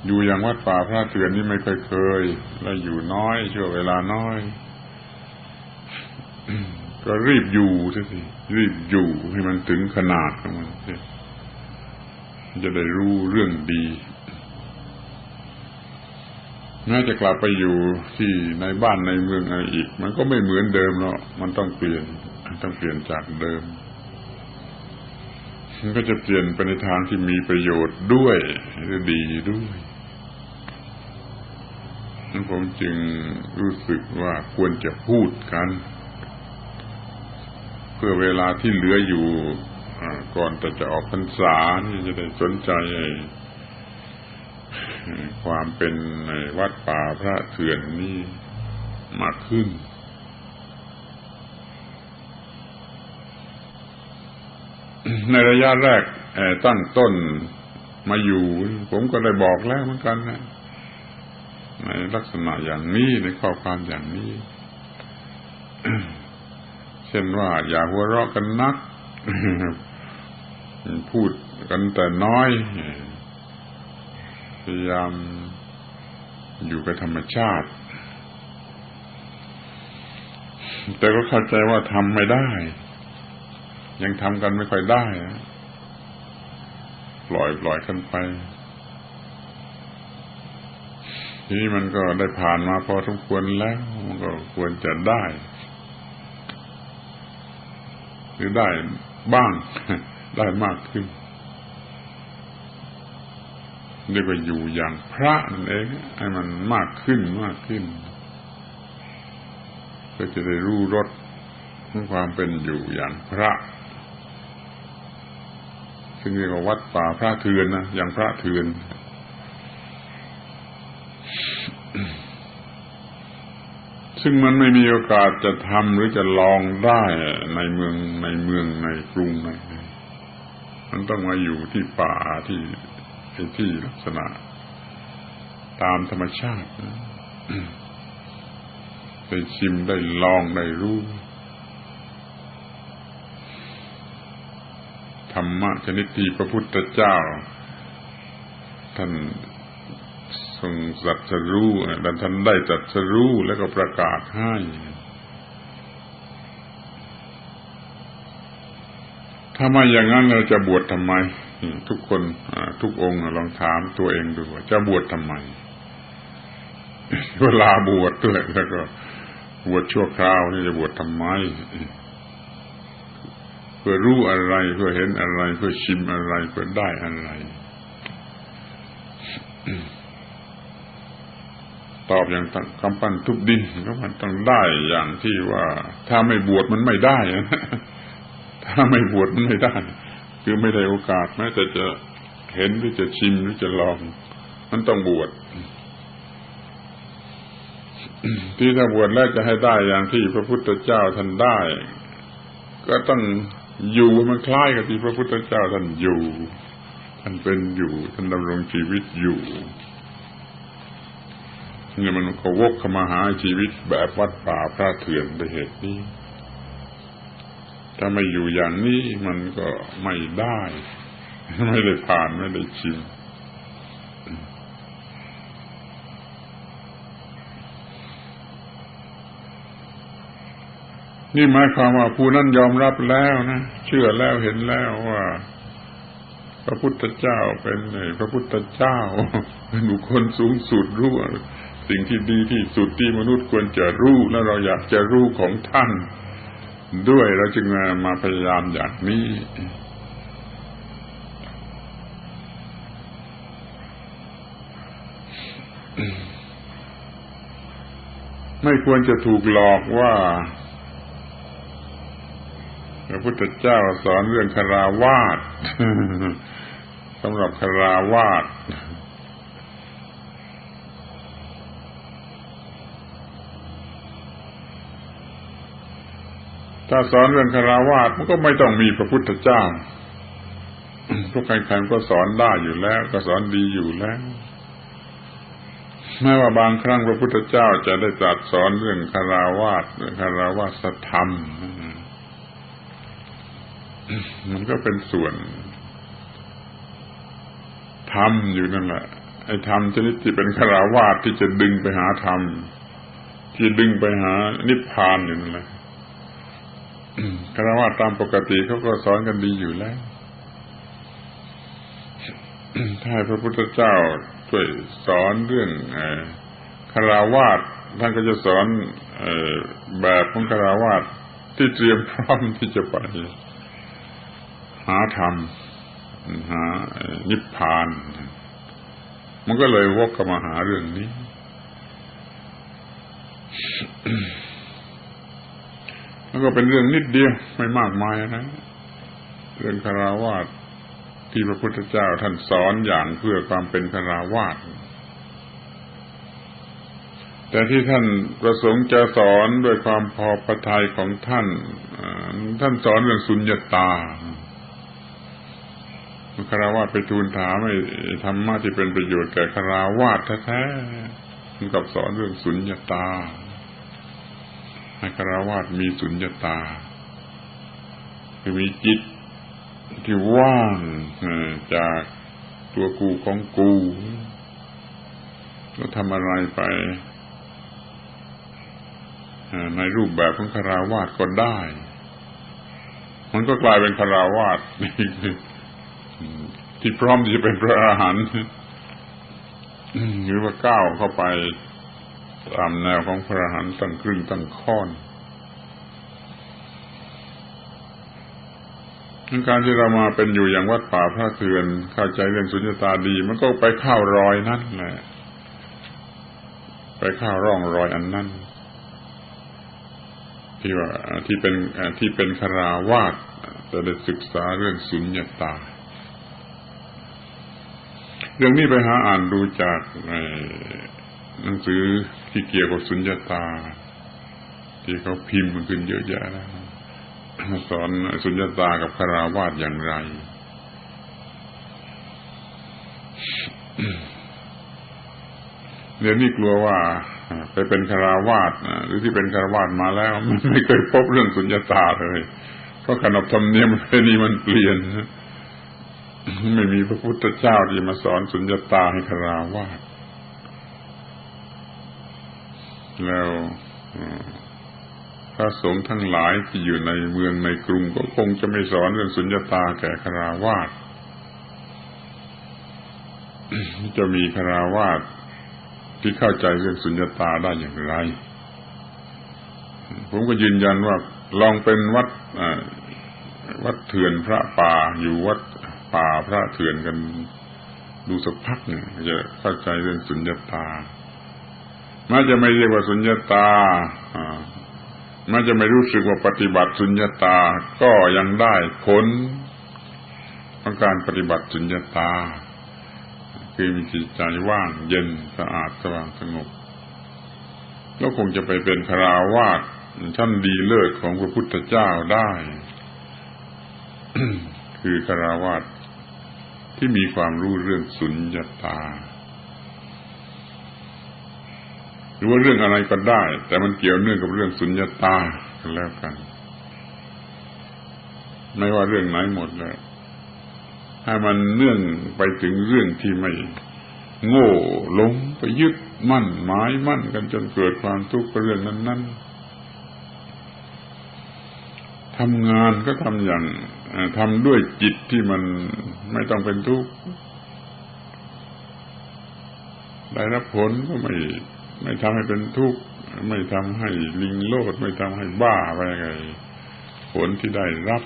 A: อยู่อย่างวัดป่าพระเถื่อนนี่ไม่เคยแล้วอยู่น้อยชั่วเวลาน้อยก็รีบอยู่สิรีบอยู่ให้มันถึงขนาดของมันจะได้รู้เรื่องดี แม้จะกลับไปอยู่ที่ในบ้านในเมืองอะไรอีกมันก็ไม่เหมือนเดิมแล้วมันต้องเปลี่ยนจากเดิมมันก็จะเปลี่ยนไปในทางที่มีประโยชน์ด้วยหรือดีด้วยนั้นผมจึงรู้สึกว่าควรจะพูดกันเพื่อเวลาที่เหลืออยู่ก่อนจะออกพรรษานี่จะได้สนใจความเป็นวัดป่าพระเถื่อนนี่มากขึ้นในระยะแรกตั้งต้นมาอยู่ผมก็ได้บอกแล้วเหมือนกันนะในลักษณะอย่างนี้ในข้อความอย่างนี้เช่นว่าอย่าหัวเราะกันนักพูดกันแต่น้อยพยายามอยู่กับธรรมชาติแต่ก็เข้าใจว่าทำไม่ได้ยังทำกันไม่ค่อยได้ปล่อยกันไปทีนี้มันก็ได้ผ่านมาพอสมควรแล้วมันก็ควรจะได้หรือได้บ้างได้มากขึ้นเรียกว่าอยู่อย่างพระนั่นเองให้มันมากขึ้นเพื่อจะได้รู้รสของความเป็นอยู่อย่างพระซึ่งเรียกว่าวัดป่าพระเถื่อนนะอย่างพระเถื่อนซึ่งมันไม่มีโอกาสจะทำหรือจะลองได้ในเมืองในกรุงมันต้องมาอยู่ที่ป่าที่ลักษณะตามธรรมชาติได้ชิมได้ลองได้รู้ธรรมะชนิดที่พระพุทธเจ้าท่านทรงตรัสรู้และท่านได้ตรัสรู้แล้วก็ประกาศให้ถ้าไม่อย่างนั้นเราจะบวชทำไมทุกคนทุกองค์ลองถามตัวเองดูว่าจะบวชทำไมเวลาบวชด้วยแล้วก็บวชชั่วคราวนี่จะบวชทำไมเพื่อรู้อะไรเพื่อเห็นอะไรเพื่อชิมอะไรเพื่อได้อะไรตอบอย่างกำปั้นทุบดินก็มันต้องได้อย่างที่ว่าถ้าไม่บวชมันไม่ได้ถ้าไม่บวชมันไม่ได้คือไม่ได้โอกาสแม้แต่จะเห็นหรือจะชิมหรือจะลองมันต้องบวชที่ถ้าบวชแล้วจะให้ได้อย่างที่พระพุทธเจ้าท่านได้ก็ต้องอยู่มันคล้ายกับที่พระพุทธเจ้าท่านอยู่ท่านเป็นอยู่ท่านดำรงชีวิตอยู่เนี่ยมันก็วกเข้ามาหาชีวิตแบบวัดป่าพระเถื่อนด้วยเหตุนี้ถ้าไม่อยู่อย่างนี้มันก็ไม่ได้ไม่ได้ผ่านไม่ได้ชิมนี่หมายความว่าผู้นั้นยอมรับแล้วนะเชื่อแล้วเห็นแล้วว่าพระพุทธเจ้าเป็นพระพุทธเจ้าเป็นบุคคลสูงสุดรู้สิ่งที่ดีที่สุดที่มนุษย์ควรจะรู้และเราอยากจะรู้ของท่านด้วยเราจึงมาพยายามอย่างนี้ไม่ควรจะถูกหลอกว่าพระพุทธเจ้าสอนเรื่องคฤหัสถ์สำหรับคฤหัสถ์ถ้าสอนเรื่องคฤหัสถ์มันก็ไม่ต้องมีพระพุทธเจ้าพวกใครๆก็สอนได้อยู่แล้วก็สอนดีอยู่แล้วแม้ว่าบางครั้งพระพุทธเจ้าจะได้ตรัสสอนเรื่องคฤหัสถ์คฤหัสถธรรมมันก็เป็นส่วนธรรมอยู่นั่นแหละไอ้ธรรมชนิดที่เป็นคฤหัสถ์ที่จะดึงไปหาธรรมที่ดึงไปหานิพพานอยู่นั่นแหละคฤหัสถ์ตามปกติเขาก็สอนกันดีอยู่แล้วถ้าพระพุทธเจ้าช่วยสอนเรื่อง ฤหัสถ์ท่านก็จะสอนแบบของฆราวาสถ์ที่เตรียมพร้อมที่จะไปหาธรรมหานิพพานมันก็เลยวกกลับมาหาเรื่องนี้แล้วก็เป็นเรื่องนิดเดียวไม่มากมายนะเรื่องฆราวาสถ์ที่พระพุทธเจ้าท่านสอนอย่างเพื่อความเป็นฆราวาสถ์แต่ที่ท่านประสงค์จะสอนด้วยความพอพระทัยของท่านสอนเรื่องสุญญตาฆราวาสถ์ไปทูลถามให้ธรรมะที่เป็นประโยชน์แก่ฆราวาสถ์แท้ๆมันกับสอนเรื่องสุญญตาให้ฆราวาสถ์มีสุญญตาคือมีจิตที่ว่างจากตัวกูของกูแล้วทำอะไรไปในรูปแบบของฆราวาสถ์ก็ได้มันก็กลายเป็นฆราวาสถ์ที่พร้อมที่จะเป็นพระอรหันต์หรือว่าก้าวเข้าไปตามแนวของพระอรหันต์ตั้งครึ่งตั้งค่อนการที่เรามาเป็นอยู่อย่างวัดป่าพระเถื่อนเข้าใจเรื่องสุญญตาดีมันก็ไปเข้ารอยนั่นแหละไปเข้าร่องรอยอันนั้นที่ว่าที่เป็นฆราวาสถ์จะได้ศึกษาเรื่องสุญญตาเรื่องนี้ไปหาอ่านดูจากหนังสือที่เกี่ยวกับสุญญตาที่เขาพิมพ์มันขึ้นเยอะแยะแล้วสอนสุญญตากับฆราวาสถ์อย่างไรเดี๋ยวนี้กลัวว่าไปเป็นฆราวาสถ์หรือที่เป็นฆราวาสถ์มาแล้วมันไม่เคยพบเรื่องสุญญตาเลยเพราะขนบธรรมเนียมประเพณีมันเปลี่ยนไม่มีพระพุทธเจ้าที่มาสอนสุญญตาให้ฆราวาสถ์แล้วพระสงฆ์ทั้งหลายที่อยู่ในเมืองในกรุงก็คงจะไม่สอนเรื่องสุญญตาแก่ฆราวาสถ์จะมีฆราวาสถ์ที่เข้าใจเรื่องสุญญตาได้อย่างไรผมก็ยืนยันว่าลองเป็นวัดเถื่อนพระป่าอยู่วัดป่าพระเถื่อนกันดูสักพักเนี่ยจะเข้าใจเรื่องสุญญตาแม้จะไม่เรียกว่าสุญญตาแม้จะไม่รู้สึกว่าปฏิบัติสุญญตาก็ยังได้ผลของการปฏิบัติสุญญตาคือมีจิตใจว่างเย็นสะอาดสว่างสงบแล้วคงจะไปเป็นฆราวาสถ์ชั้นดีเลิศของพระพุทธเจ้าได้ คือฆราวาสถ์ที่มีความรู้เรื่องสุญญตาหรือว่าเรื่องอะไรก็ได้แต่มันเกี่ยวเนื่องกับเรื่องสุญญตากันแล้วกันไม่ว่าเรื่องไหนหมดเลยให้มันเนื่องไปถึงเรื่องที่ไม่โง่หลงไปยึดมั่นหมายมั่นกันจนเกิดความทุกข์กับเรื่องนั้นๆทำงานก็ทำอย่างทำด้วยจิตที่มันไม่ต้องเป็นทุกข์ได้รับผลก็ไม่ทำให้เป็นทุกข์ไม่ทำให้ลิงโลดไม่ทำให้บ้าไปไงผลที่ได้รับ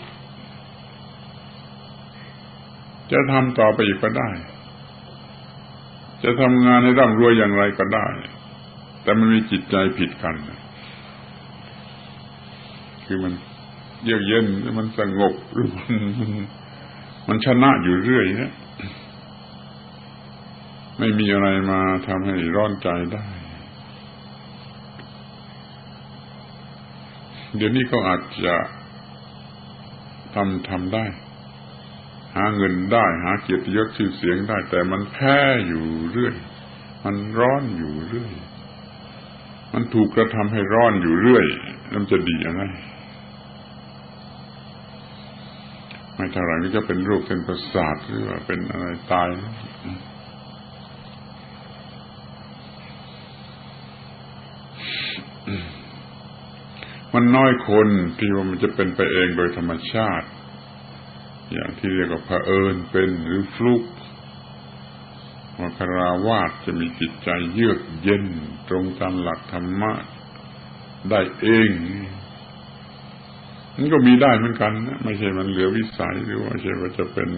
A: จะทำต่อไปอีกก็ได้จะทำงานให้ร่ำรวยอย่างไรก็ได้แต่มันมีจิตใจผิดกันคือมันเยือกเย็นมันสงบหรือมันชนะอยู่เรื่อยนะไม่มีอะไรมาทำให้ร้อนใจได้เดี๋ยวนี้เขาอาจจะทำได้หาเงินได้หาเกียรติยศชื่อเสียงได้แต่มันแพ้อยู่เรื่อยมันร้อนอยู่เรื่อยมันถูกกระทำให้ร้อนอยู่เรื่อยมันจะดีอะไรไม่เท่าไหร่ก็จะเป็นโรคเส้นประสาทหรือว่าเป็นอะไรตายมันน้อยคนที่ว่ามันจะเป็นไปเองโดยธรรมชาติอย่างที่เรียกว่าเผอิญเป็นหรือฟลุก ว่าคฤหัสถ์จะมีจิตใจเยือกเย็นตรงตามหลักธรรมะได้เองมันก็มีได้เหมือนกันนะไม่ใช่มันเหลือวิสัยหรือว่าใช่ว่าจะเป็น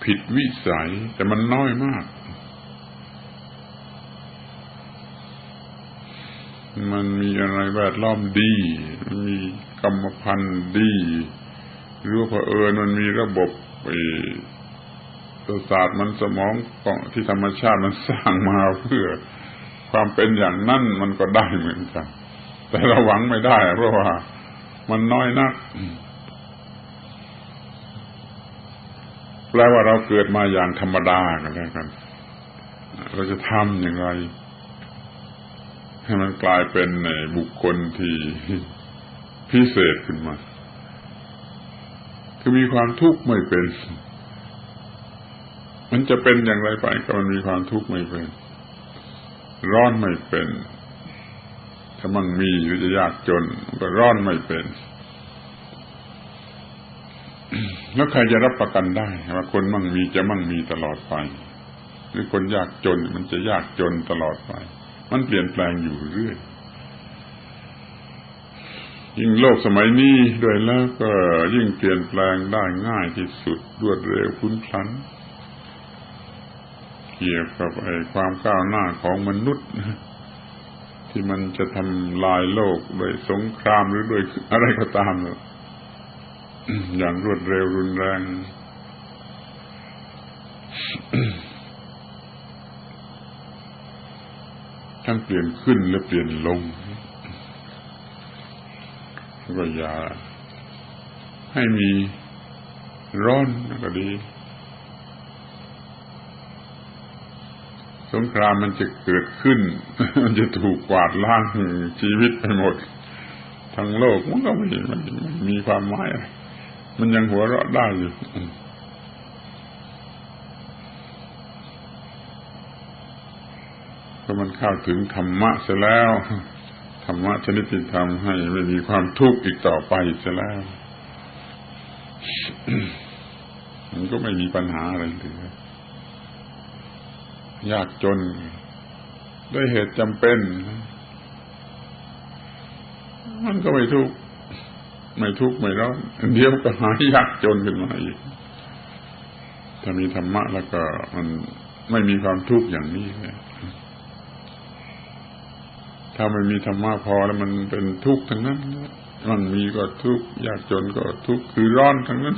A: ผิดวิสัยแต่มันน้อยมากมันมีอะไรแวดล้อมดีมันมีกรรมพันธุ์ดีหรือว่าเผอิญมันมีระบบประสาทมันสมองที่ธรรมชาติมันสร้างมาเพื่อความเป็นอย่างนั้นมันก็ได้เหมือนกันแต่เราหวังไม่ได้เพราะว่ามันน้อยนักแปลว่าเราเกิดมาอย่างธรรมดากันแล้วกันเราจะทำอย่างไรให้มันกลายเป็นบุคคลที่พิเศษขึ้นมาคือมีความทุกข์ไม่เป็นมันจะเป็นอย่างไรไปก็มันมีความทุกข์ไม่เป็นร้อนไม่เป็นถ้ามั่งมีหรือจะยากจนมันก็ร้อนไม่เป็นแล้วใครจะรับประกันได้ว่าคนมั่งมีจะมั่งมีตลอดไปหรือคนยากจนมันจะยากจนตลอดไปมันเปลี่ยนแปลงอยู่เรื่อยยิ่งโลกสมัยนี้ด้วยแล้วก็ยิ่งเปลี่ยนแปลงได้ง่ายที่สุดรวดเร็วพลุ่นพลันเกี่ยวกับความก้าวหน้าของมนุษย์ที่มันจะทำลายโลกด้วยสงครามหรือด้วยอะไรก็ตามอย่างรวดเร็วรุนแรงทั้งเปลี่ยนขึ้นและเปลี่ยนลงก็อย่าให้มีร้อนก็ดีสงครามมันจะเกิดขึ้นมันจะถูกกวาดล้างชีวิตไปหมดทั้งโลกมันก็ไม่มีความหมายอะไรมันยังหัวเราะได้อยู่เพราะมันเข้าถึงธรรมะเสียแล้วธรรมะชนิดที่ทำให้ไม่มีความทุกข์อีกต่อไปเสียแล้วมันก็ไม่มีปัญหาอะไรเลยยากจนด้วยเหตุจำเป็นมันก็ไม่ทุกข์ไม่ร้อนเดี๋ยวก็หายยากจนขึ้นมาอีกถ้ามีธรรมะแล้วก็มันไม่มีความทุกข์อย่างนี้ถ้าไม่มีธรรมะพอแล้วมันเป็นทุกข์ทั้งนั้นมันมีก็ทุกข์ยากจนก็ทุกข์คือร้อนทั้งนั้น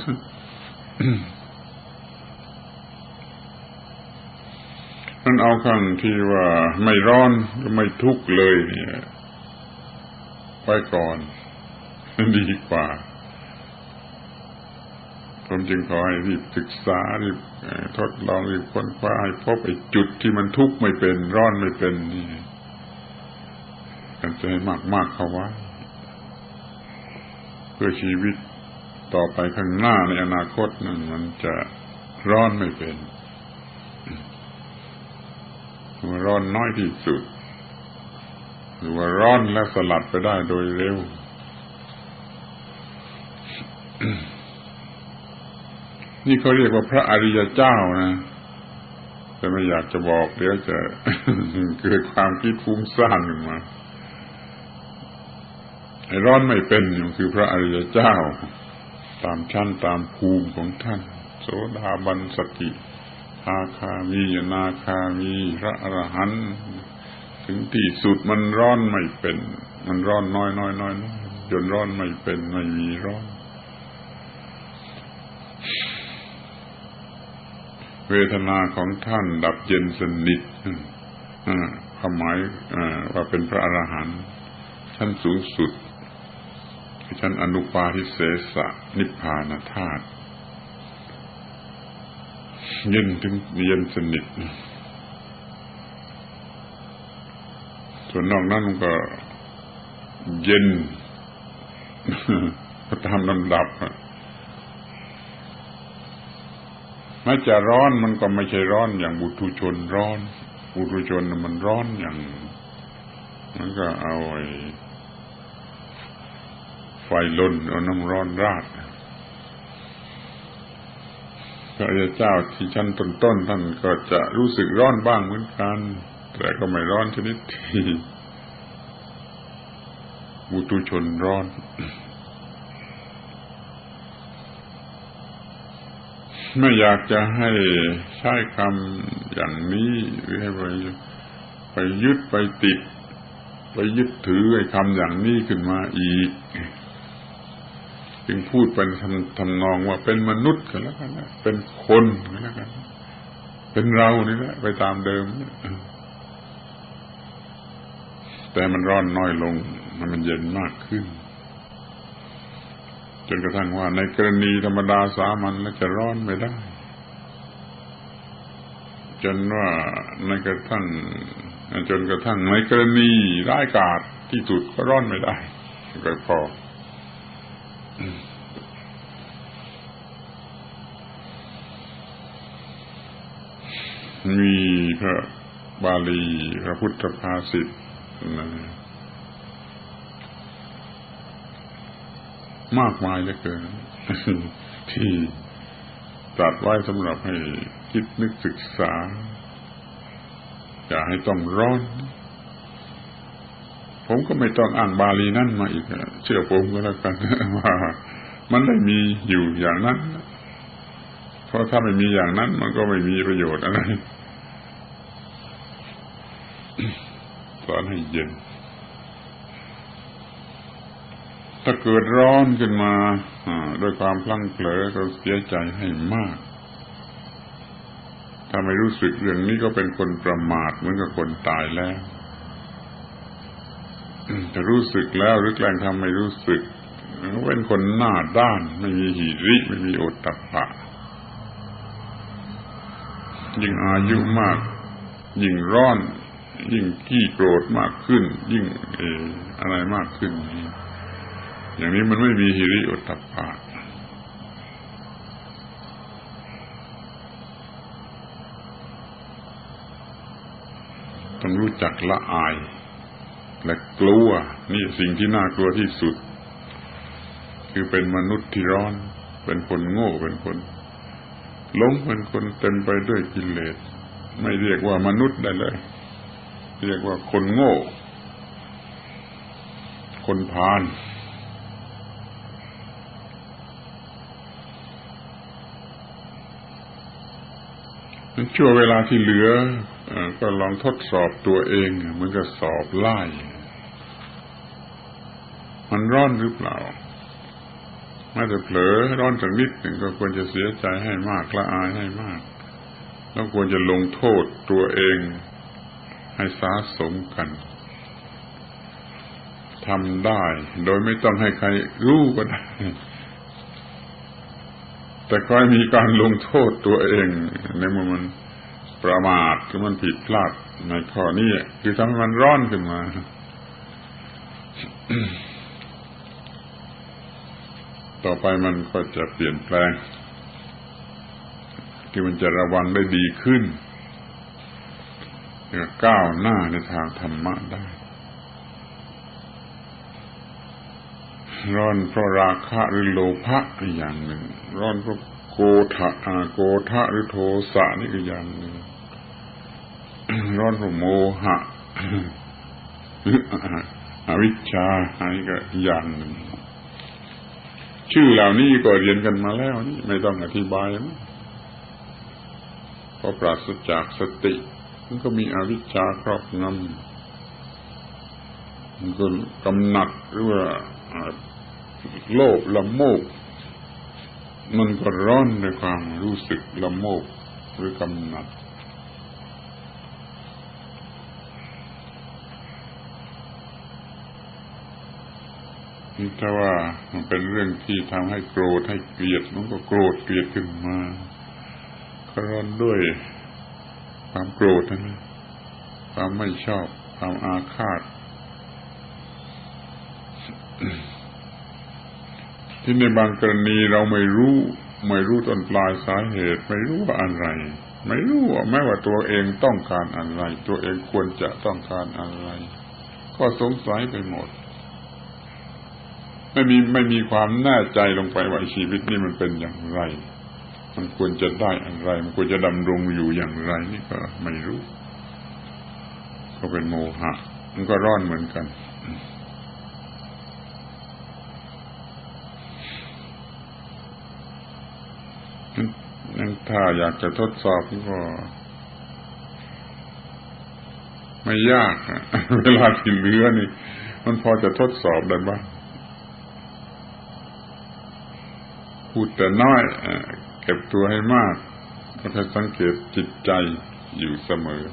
A: มันเอาข้างที่ว่าไม่ร้อนไม่ทุกข์เลยเนี่ยไว้ก่อนดีกว่าผมจึงขอให้รีบศึกษารีบทดลองรีบค้นคว้าให้พบไอ้จุดที่มันทุกข์ไม่เป็นร้อนไม่เป็นนี่กันจะให้มากๆเข้าไว้เพื่อชีวิตต่อไปข้างหน้าในอนาคตนั้นมันจะร้อนไม่เป็นร้อนน้อยที่สุดหรือว่าร้อนแล้วสลัดไปได้โดยเร็วนี่เขาเรียกว่าพระอริยเจ้านะแต่ไม่อยากจะบอกเดี๋ยวจะเกิดความคิดฟุ้งซ่านขึ้นมาไอ้ร้อนไม่เป็นคือพระอริยเจ้าตามชั้นตามภูมิของท่านโสดาบันสกิทาคามีอนาคามีพระอรหันต์ถึงที่สุดมันร้อนไม่เป็นมันร้อนน้อยจนร้อนไม่เป็นไม่มีร้อนเวทนาของท่านดับเย็นสนิทความหมายว่าเป็นพระอรหันต์ชั้นสูงสุดชั้นอนุปาทิเสสนิพพานธาตุเย็นถึงเย็นสนิทส่วนนอกนั้นมันก็เย็นตามลำดับแม้จะร้อนมันก็ไม่ใช่ร้อนอย่างบุถุชนร้อนบุถุชนมันร้อนอย่างมันก็เอาไฟลนเอาน้ำร้อนราด พระอริยเจ้าที่ชั้นต้นๆท่านก็จะรู้สึกร้อนบ้างเหมือนกันแต่ก็ไม่ร้อนชนิดที่ปุถุชนร้อนไม่อยากจะให้ใช้คำอย่างนี้หรือให้ไปยึดไปติดไปยึดถือไอ้คำอย่างนี้ขึ้นมาอีกจึงพูดเป็นทำนองว่าเป็นมนุษย์กันแล้วกันนะเป็นคนกันแล้วกันเป็นเรานี่แหละไปตามเดิมแต่มันร้อนน้อยลงมันเย็นมากขึ้นจนกระทั่งว่าในกรณีธรรมดาสามัญแล้วจะร้อนไม่ได้จนกระทั่งในกรณีร้ายกาจที่สุดก็ร้อนไม่ได้ก็พอมีพระบาลีพระพุทธภาษิตมากมายเหลือเกินที่ตรัสไว้สำหรับให้คิดนึกศึกษาอย่าให้ต้องร้อนผมก็ไม่ต้องอ้างบาลีนั่นมาอีกเชื่อผมก็แล้วกันว่ามันได้มีอยู่อย่างนั้นเพราะถ้าไม่มีอย่างนั้นมันก็ไม่มีประโยชน์อะไรสอนให้เย็นถ้าเกิดร้อนขึ้นมาโดยความพลั้งเผลอก็เสียใจให้มากถ้าไม่รู้สึกเรื่องนี้ก็เป็นคนประมาทเหมือนกับคนตายแล้วถ้ารู้สึกแล้วหรือแกล้งทำไม่รู้สึกก็เป็นคนหน้าด้านไม่มีหิริไม่มีโอตตัปปะยิ่งอายุมากยิ่งร้อนยิ่งขี้โกรธมากขึ้นยิ่งอะไรมากขึ้นอย่างนี้มันไม่มีหิริโอตตัปปะต้องรู้จักละอายและกลัวนี่สิ่งที่น่ากลัวที่สุดคือเป็นมนุษย์ที่ร้อนเป็นคนโง่เป็นคนหลงเป็นคนเต็มไปด้วยกิเลสไม่เรียกว่ามนุษย์ได้เลยเรียกว่าคนโง่คนพาลชั่วเวลาที่เหลือก็ลองทดสอบตัวเองเหมือนกับสอบไล่มันร้อนหรือเปล่าแม้แต่เผลอร้อนสักนิดหนึ่งก็ควรจะเสียใจให้มากละอายให้มากแล้วควรจะลงโทษตัวเองให้สะสมกันทำได้โดยไม่ต้องให้ใครรู้ก็ได้แต่ก็มีการลงโทษตัวเองในเมื่อมันประมาทหรือมันผิดพลาดในข้อนี้คือทำให้มันร้อนขึ้นมาต่อไปมันก็จะเปลี่ยนแปลงที่มันจะระวังได้ดีขึ้นก้าวหน้าในทางธรรมะได้ร้อนเพราะราคะหรือโลภะอย่างหนึ่งร้อนเพราะโกฏะหรือโทสะนี่ก็อย่างหนึ่งร้อนเพราะโมหะหรืออวิชชาอันนี้ก็อย่างหนึ่งชื่อเหล่านี้ก็เรียนกันมาแล้วนี่ไม่ต้องอธิบายนะเพราะปราศจากสติมันก็มีอวิชชาครอบงำมันก็กำหนัดหรือว่าโลภละโมบมันก็ร้อนในความรู้สึกละโมบหรือกำหนัดถ้าว่ามันเป็นเรื่องที่ทำให้โกรธให้เกลียดมันก็โกรธเกลียดขึ้นมาก็ร้อนด้วยความโกรธนะความไม่ชอบความอาฆาตที่ในบางกรณีเราไม่รู้ต้นปลายสาเหตุไม่รู้ว่าอะไรไม่รู้ว่าแม้ว่าตัวเองต้องการอะไรตัวเองควรจะต้องการอะไรก็สงสัยไปหมดไม่มีความแน่ใจลงไปว่าชีวิตนี้มันเป็นอย่างไร มันควรจะได้อะไรมันควรจะดำรงอยู่อย่างไรนี่ก็ไม่รู้ก็เป็นโมหะมันก็ร้อนเหมือนกันนั่นถ้าอยากจะทดสอบก็ไม่ยากเวลาที่เหลือนี่มันพอจะทดสอบได้บ้างพูดแต่น้อยเก็บตัวให้มากก็จะสังเกตจิตใจอยู่เสมอ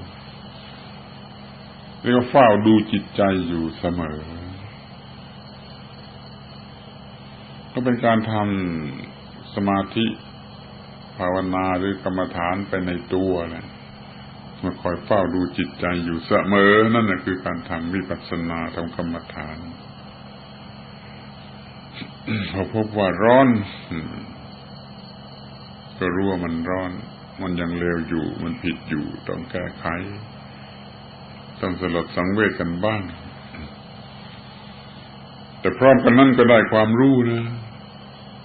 A: เรียกว่าเฝ้าดูจิตใจอยู่เสมอก็เป็นการทำสมาธิภาวนาหรือกรรมฐานไปในตัวแหละมาคอยเฝ้าดูจิตใจอยู่เสมอนั่นแหละคือการทำวิปัสสนาทำกรรมฐานพอพบว่าร้อนก็รู้ว่ามันร้อนมันยังเลวอยู่มันผิดอยู่ต้องแก้ไขต้องสลดสังเวชกันบ้างแต่พร้อมกันนั้นก็ได้ความรู้นะ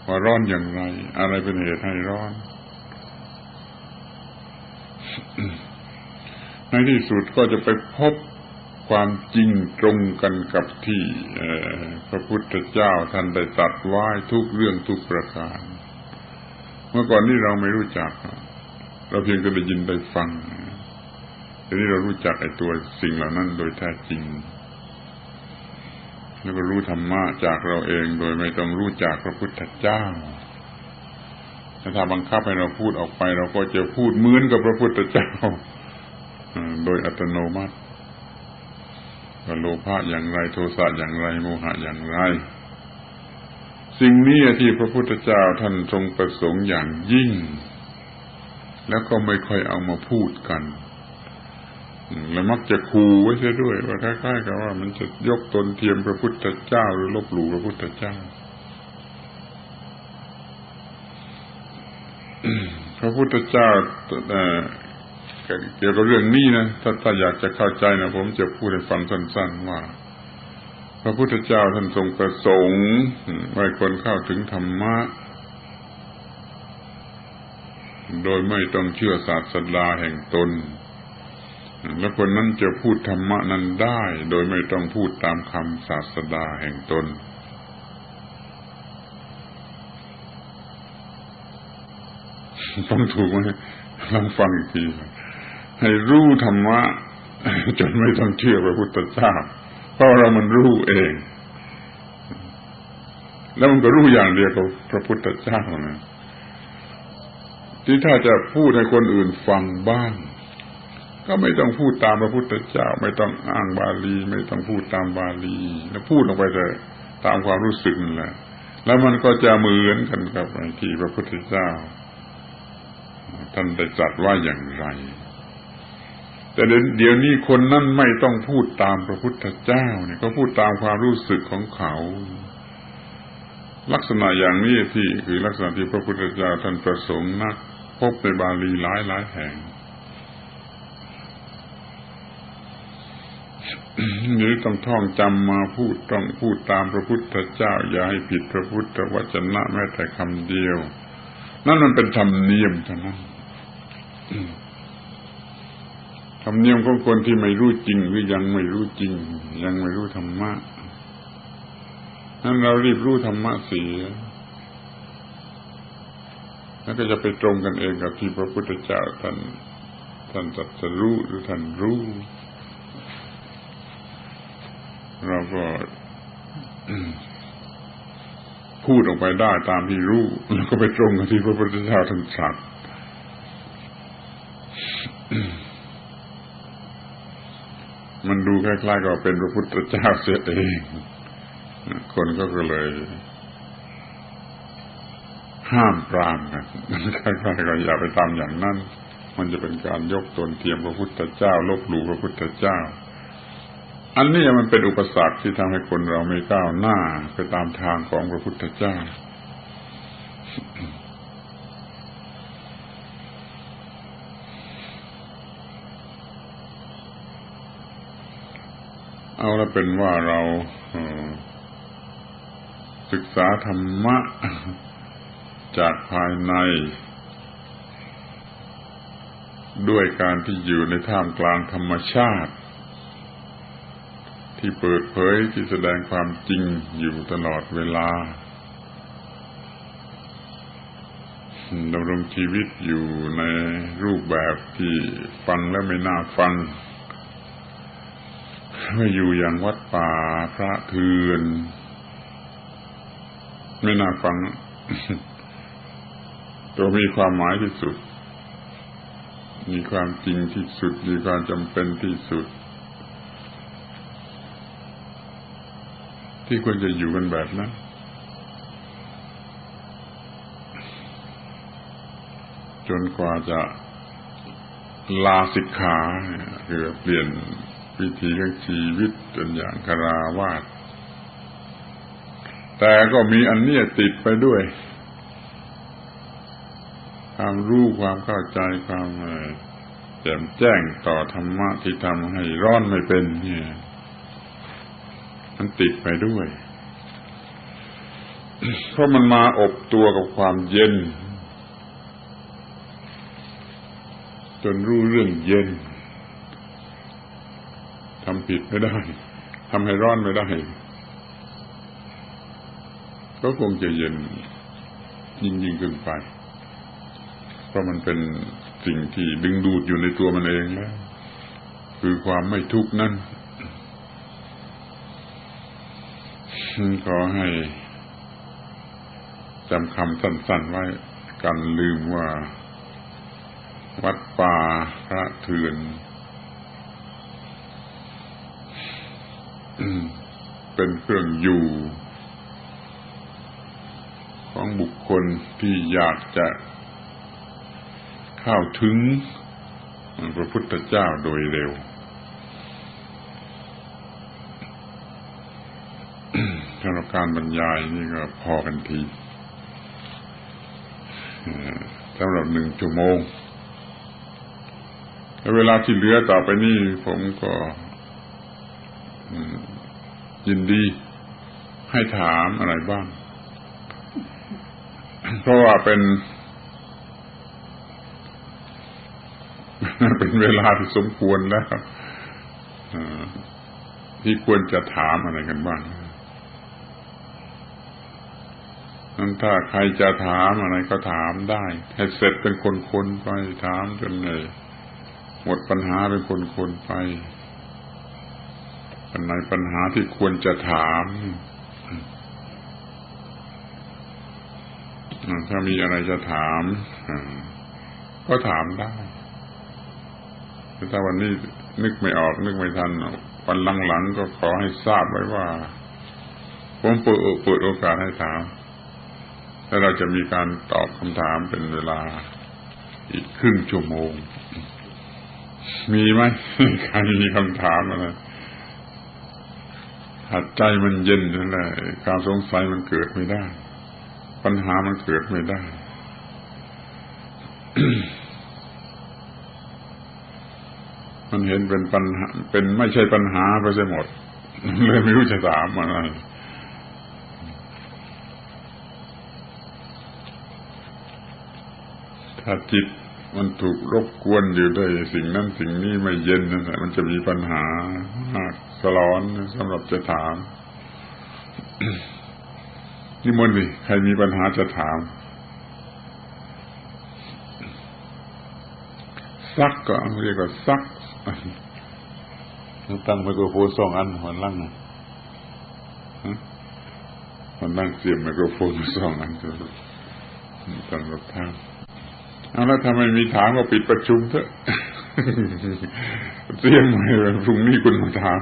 A: ว่าร้อนอย่างไรอะไรเป็นเหตุให้ร้อนในที่สุดก็จะไปพบความจริงตรงกันกับที่พระพุทธเจ้าท่านได้ตรัสไว้ทุกเรื่องทุกประการเมื่อก่อนนี้เราไม่รู้จักเราเพียงแต่ได้ยินได้ฟังทีนี้เรารู้จักไอ้ตัวสิ่งเหล่านั้นโดยแท้จริงแล้วก็รู้ธรรมะจากเราเองโดยไม่ต้องรู้จักพระพุทธเจ้าถ้าบังคับให้เราพูดออกไปเราก็จะพูดเหมือนกับพระพุทธเจ้าโดยอัตโนมัติว่าโลภะอย่างไรโทสะอย่างไรโมหะอย่างไรสิ่งนี้ที่พระพุทธเจ้าท่านทรงประสงค์อย่างยิ่งแล้วก็ไม่ค่อยเอามาพูดกันและมักจะขู่ไว้เสียด้วยว่าคล้ายๆกับว่ามันจะยกตนเทียมพระพุทธเจ้าหรือลบหลู่พระพุทธเจ้าพระพุทธเจ้าเกี่ยวกับเรื่องนี้นะถ้าอยากจะเข้าใจนะผมจะพูดให้ฟังสั้นๆว่าพระพุทธเจ้าท่านทรงประสงค์ให้คนเข้าถึงธรรมะโดยไม่ต้องเชื่อศาสดาแห่งตนและคนนั้นจะพูดธรรมะนั้นได้โดยไม่ต้องพูดตามคำศาสดาแห่งตนฟังถูกไหมลองฟังอีกทีให้รู้ธรรมะจนไม่ต้องเชื่อพระพุทธเจ้าเพราะเรามันรู้เองแล้วมันก็รู้อย่างเดียวกับพระพุทธเจ้านะที่ถ้าจะพูดให้คนอื่นฟังบ้างก็ไม่ต้องพูดตามพระพุทธเจ้าไม่ต้องอ้างบาลีไม่ต้องพูดตามบาลีแล้วพูดออกไปแต่ตามความรู้สึกนั่นแหละแล้วมันก็จะเหมือนกันกับที่พระพุทธเจ้าท่านได้ตรัสว่าอย่างไรแต่เดี๋ยวนี้คนนั้นไม่ต้องพูดตามพระพุทธเจ้าเนี่ยก็พูดตามความรู้สึกของเขาลักษณะอย่างนี้ที่คือลักษณะที่พระพุทธเจ้าท่านประสงค์นักพบในบาลีหลายแห่งนี่ต้องท่องจำมาพูดต้องพูดตามพระพุทธเจ้าอย่าให้ผิดพระพุทธวจนะแม้แต่คำเดียวนั่นมันเป็นธรรมเนียมเท่านั้นธรรมเนียมของคนที่ไม่รู้จริงหรือยังไม่รู้จริงยังไม่รู้ธรรมะนั้นเรารีบรู้ธรรมะเสียแล้วก็จะไปตรงกันเองกับที่พระพุทธเจ้าท่านตรัสรู้หรือท่านรู้เราก็พูดออกไปได้ตามที่รู้แล้วก็ไปตรงกับที่พระพุทธเจ้าท่านตรัสมันดูคล้ายๆกับเป็นพระพุทธเจ้าเสียเองคนก็เลยห้ามปรามกันคล้ายๆกับอย่าไปทำอย่างนั้นมันจะเป็นการยกตนเทียมพระพุทธเจ้าลบหลู่พระพุทธเจ้าอันนี้มันเป็นอุปสรรคที่ทำให้คนเราไม่ก้าวหน้าไปตามทางของพระพุทธเจ้าเอาละเป็นว่าเราศึกษาธรรมะจากภายใน ด้วยการที่อยู่ในท่ามกลางธรรมชาติที่เปิดเผยที่แสดงความจริงอยู่ตลอดเวลาดำรงชีวิตอยู่ในรูปแบบที่ฟังแล้วไม่น่าฟังไม่อยู่อย่างวัดป่าพระเถื่อนไม่น่าฟัง ตัวมีความหมายที่สุดมีความจริงที่สุดมีความจำเป็นที่สุดที่ควรจะอยู่กันแบบนั้นจนกว่าจะลาสิกขาคือเปลี่ยนวิถีของชีวิตเป็นอย่างคฤหัสถ์แต่ก็มีอันเนี้ยติดไปด้วยความรู้ความเข้าใจความแจ่มแจ้งต่อธรรมะที่ทำให้ร้อนไม่เป็นเนี่ยมันติดไปด้วย เพราะมันมาอบตัวกับความเย็นจนรู้เรื่องเย็นทำผิดไม่ได้ทำให้ร้อนไม่ได้ก็คงจะเย็นยิ่งขึ้นไปเพราะมันเป็นสิ่งที่ดึงดูดอยู่ในตัวมันเองแล้วคือความไม่ทุกข์นั่นขอให้จำคำสั้นๆไว้กันลืมว่าวัดป่าพระเถื่อนเป็นเครื่องอยู่ของบุคคลที่อยากจะเข้าถึงพระพุทธเจ้าโดยเร็วสำหรับการบรรยายนี่ก็พอกันทีสำหรับ1 ชั่วโมงแล้วเวลาที่เหลือต่อไปนี้ผมก็ยินดีให้ถามอะไรบ้างเพราะว่าเป็นเวลาที่สมควรแล้วที่ควรจะถามอะไรกันบ้างนั้นถ้าใครจะถามอะไรก็ถามได้ให้เสร็จเป็นคนๆไปถามจนหมดปัญหาเป็นคนๆไปในปัญหาที่ควรจะถามถ้ามีอะไรจะถามก็ถามได้ถ้าวันนี้นึกไม่ออกนึกไม่ทันวันหลังๆก็ขอให้ทราบไว้ว่าผมเปิดโอกาสให้ถามแล้วเราจะมีการตอบคำถามเป็นเวลาอีกครึ่งชั่วโมงมีไหมใครมีคำถามอะไรหัดใจมันเย็นนั่นแหละความสงสัยมันเกิดไม่ได้ปัญหามันเกิดไม่ได้ มันเห็นเป็นปัญหาเป็นไม่ใช่ปัญหาไปซะหมดเลยไม่รู้จะถามอะไรถ้าจิตมันถูกรบกวนอยู่ด้วยสิ่งนั้นสิ่งนี้ไม่เย็นนั่นแหละมันจะมีปัญหามากสลอนสำหรับจะถาม นิมนต์ดิใครมีปัญหาจะถามซักก็เรียกว่าซักตั้งไมโครโฟน2 อันหันล่างมันนั่งเสียบไมโครโฟน2 อันตั้งรับทางเอาแล้วถ้าไม่มีถามก็ปิดประชุมเถอะเตรียมไว้พรุ่งนี้คุณมาถาม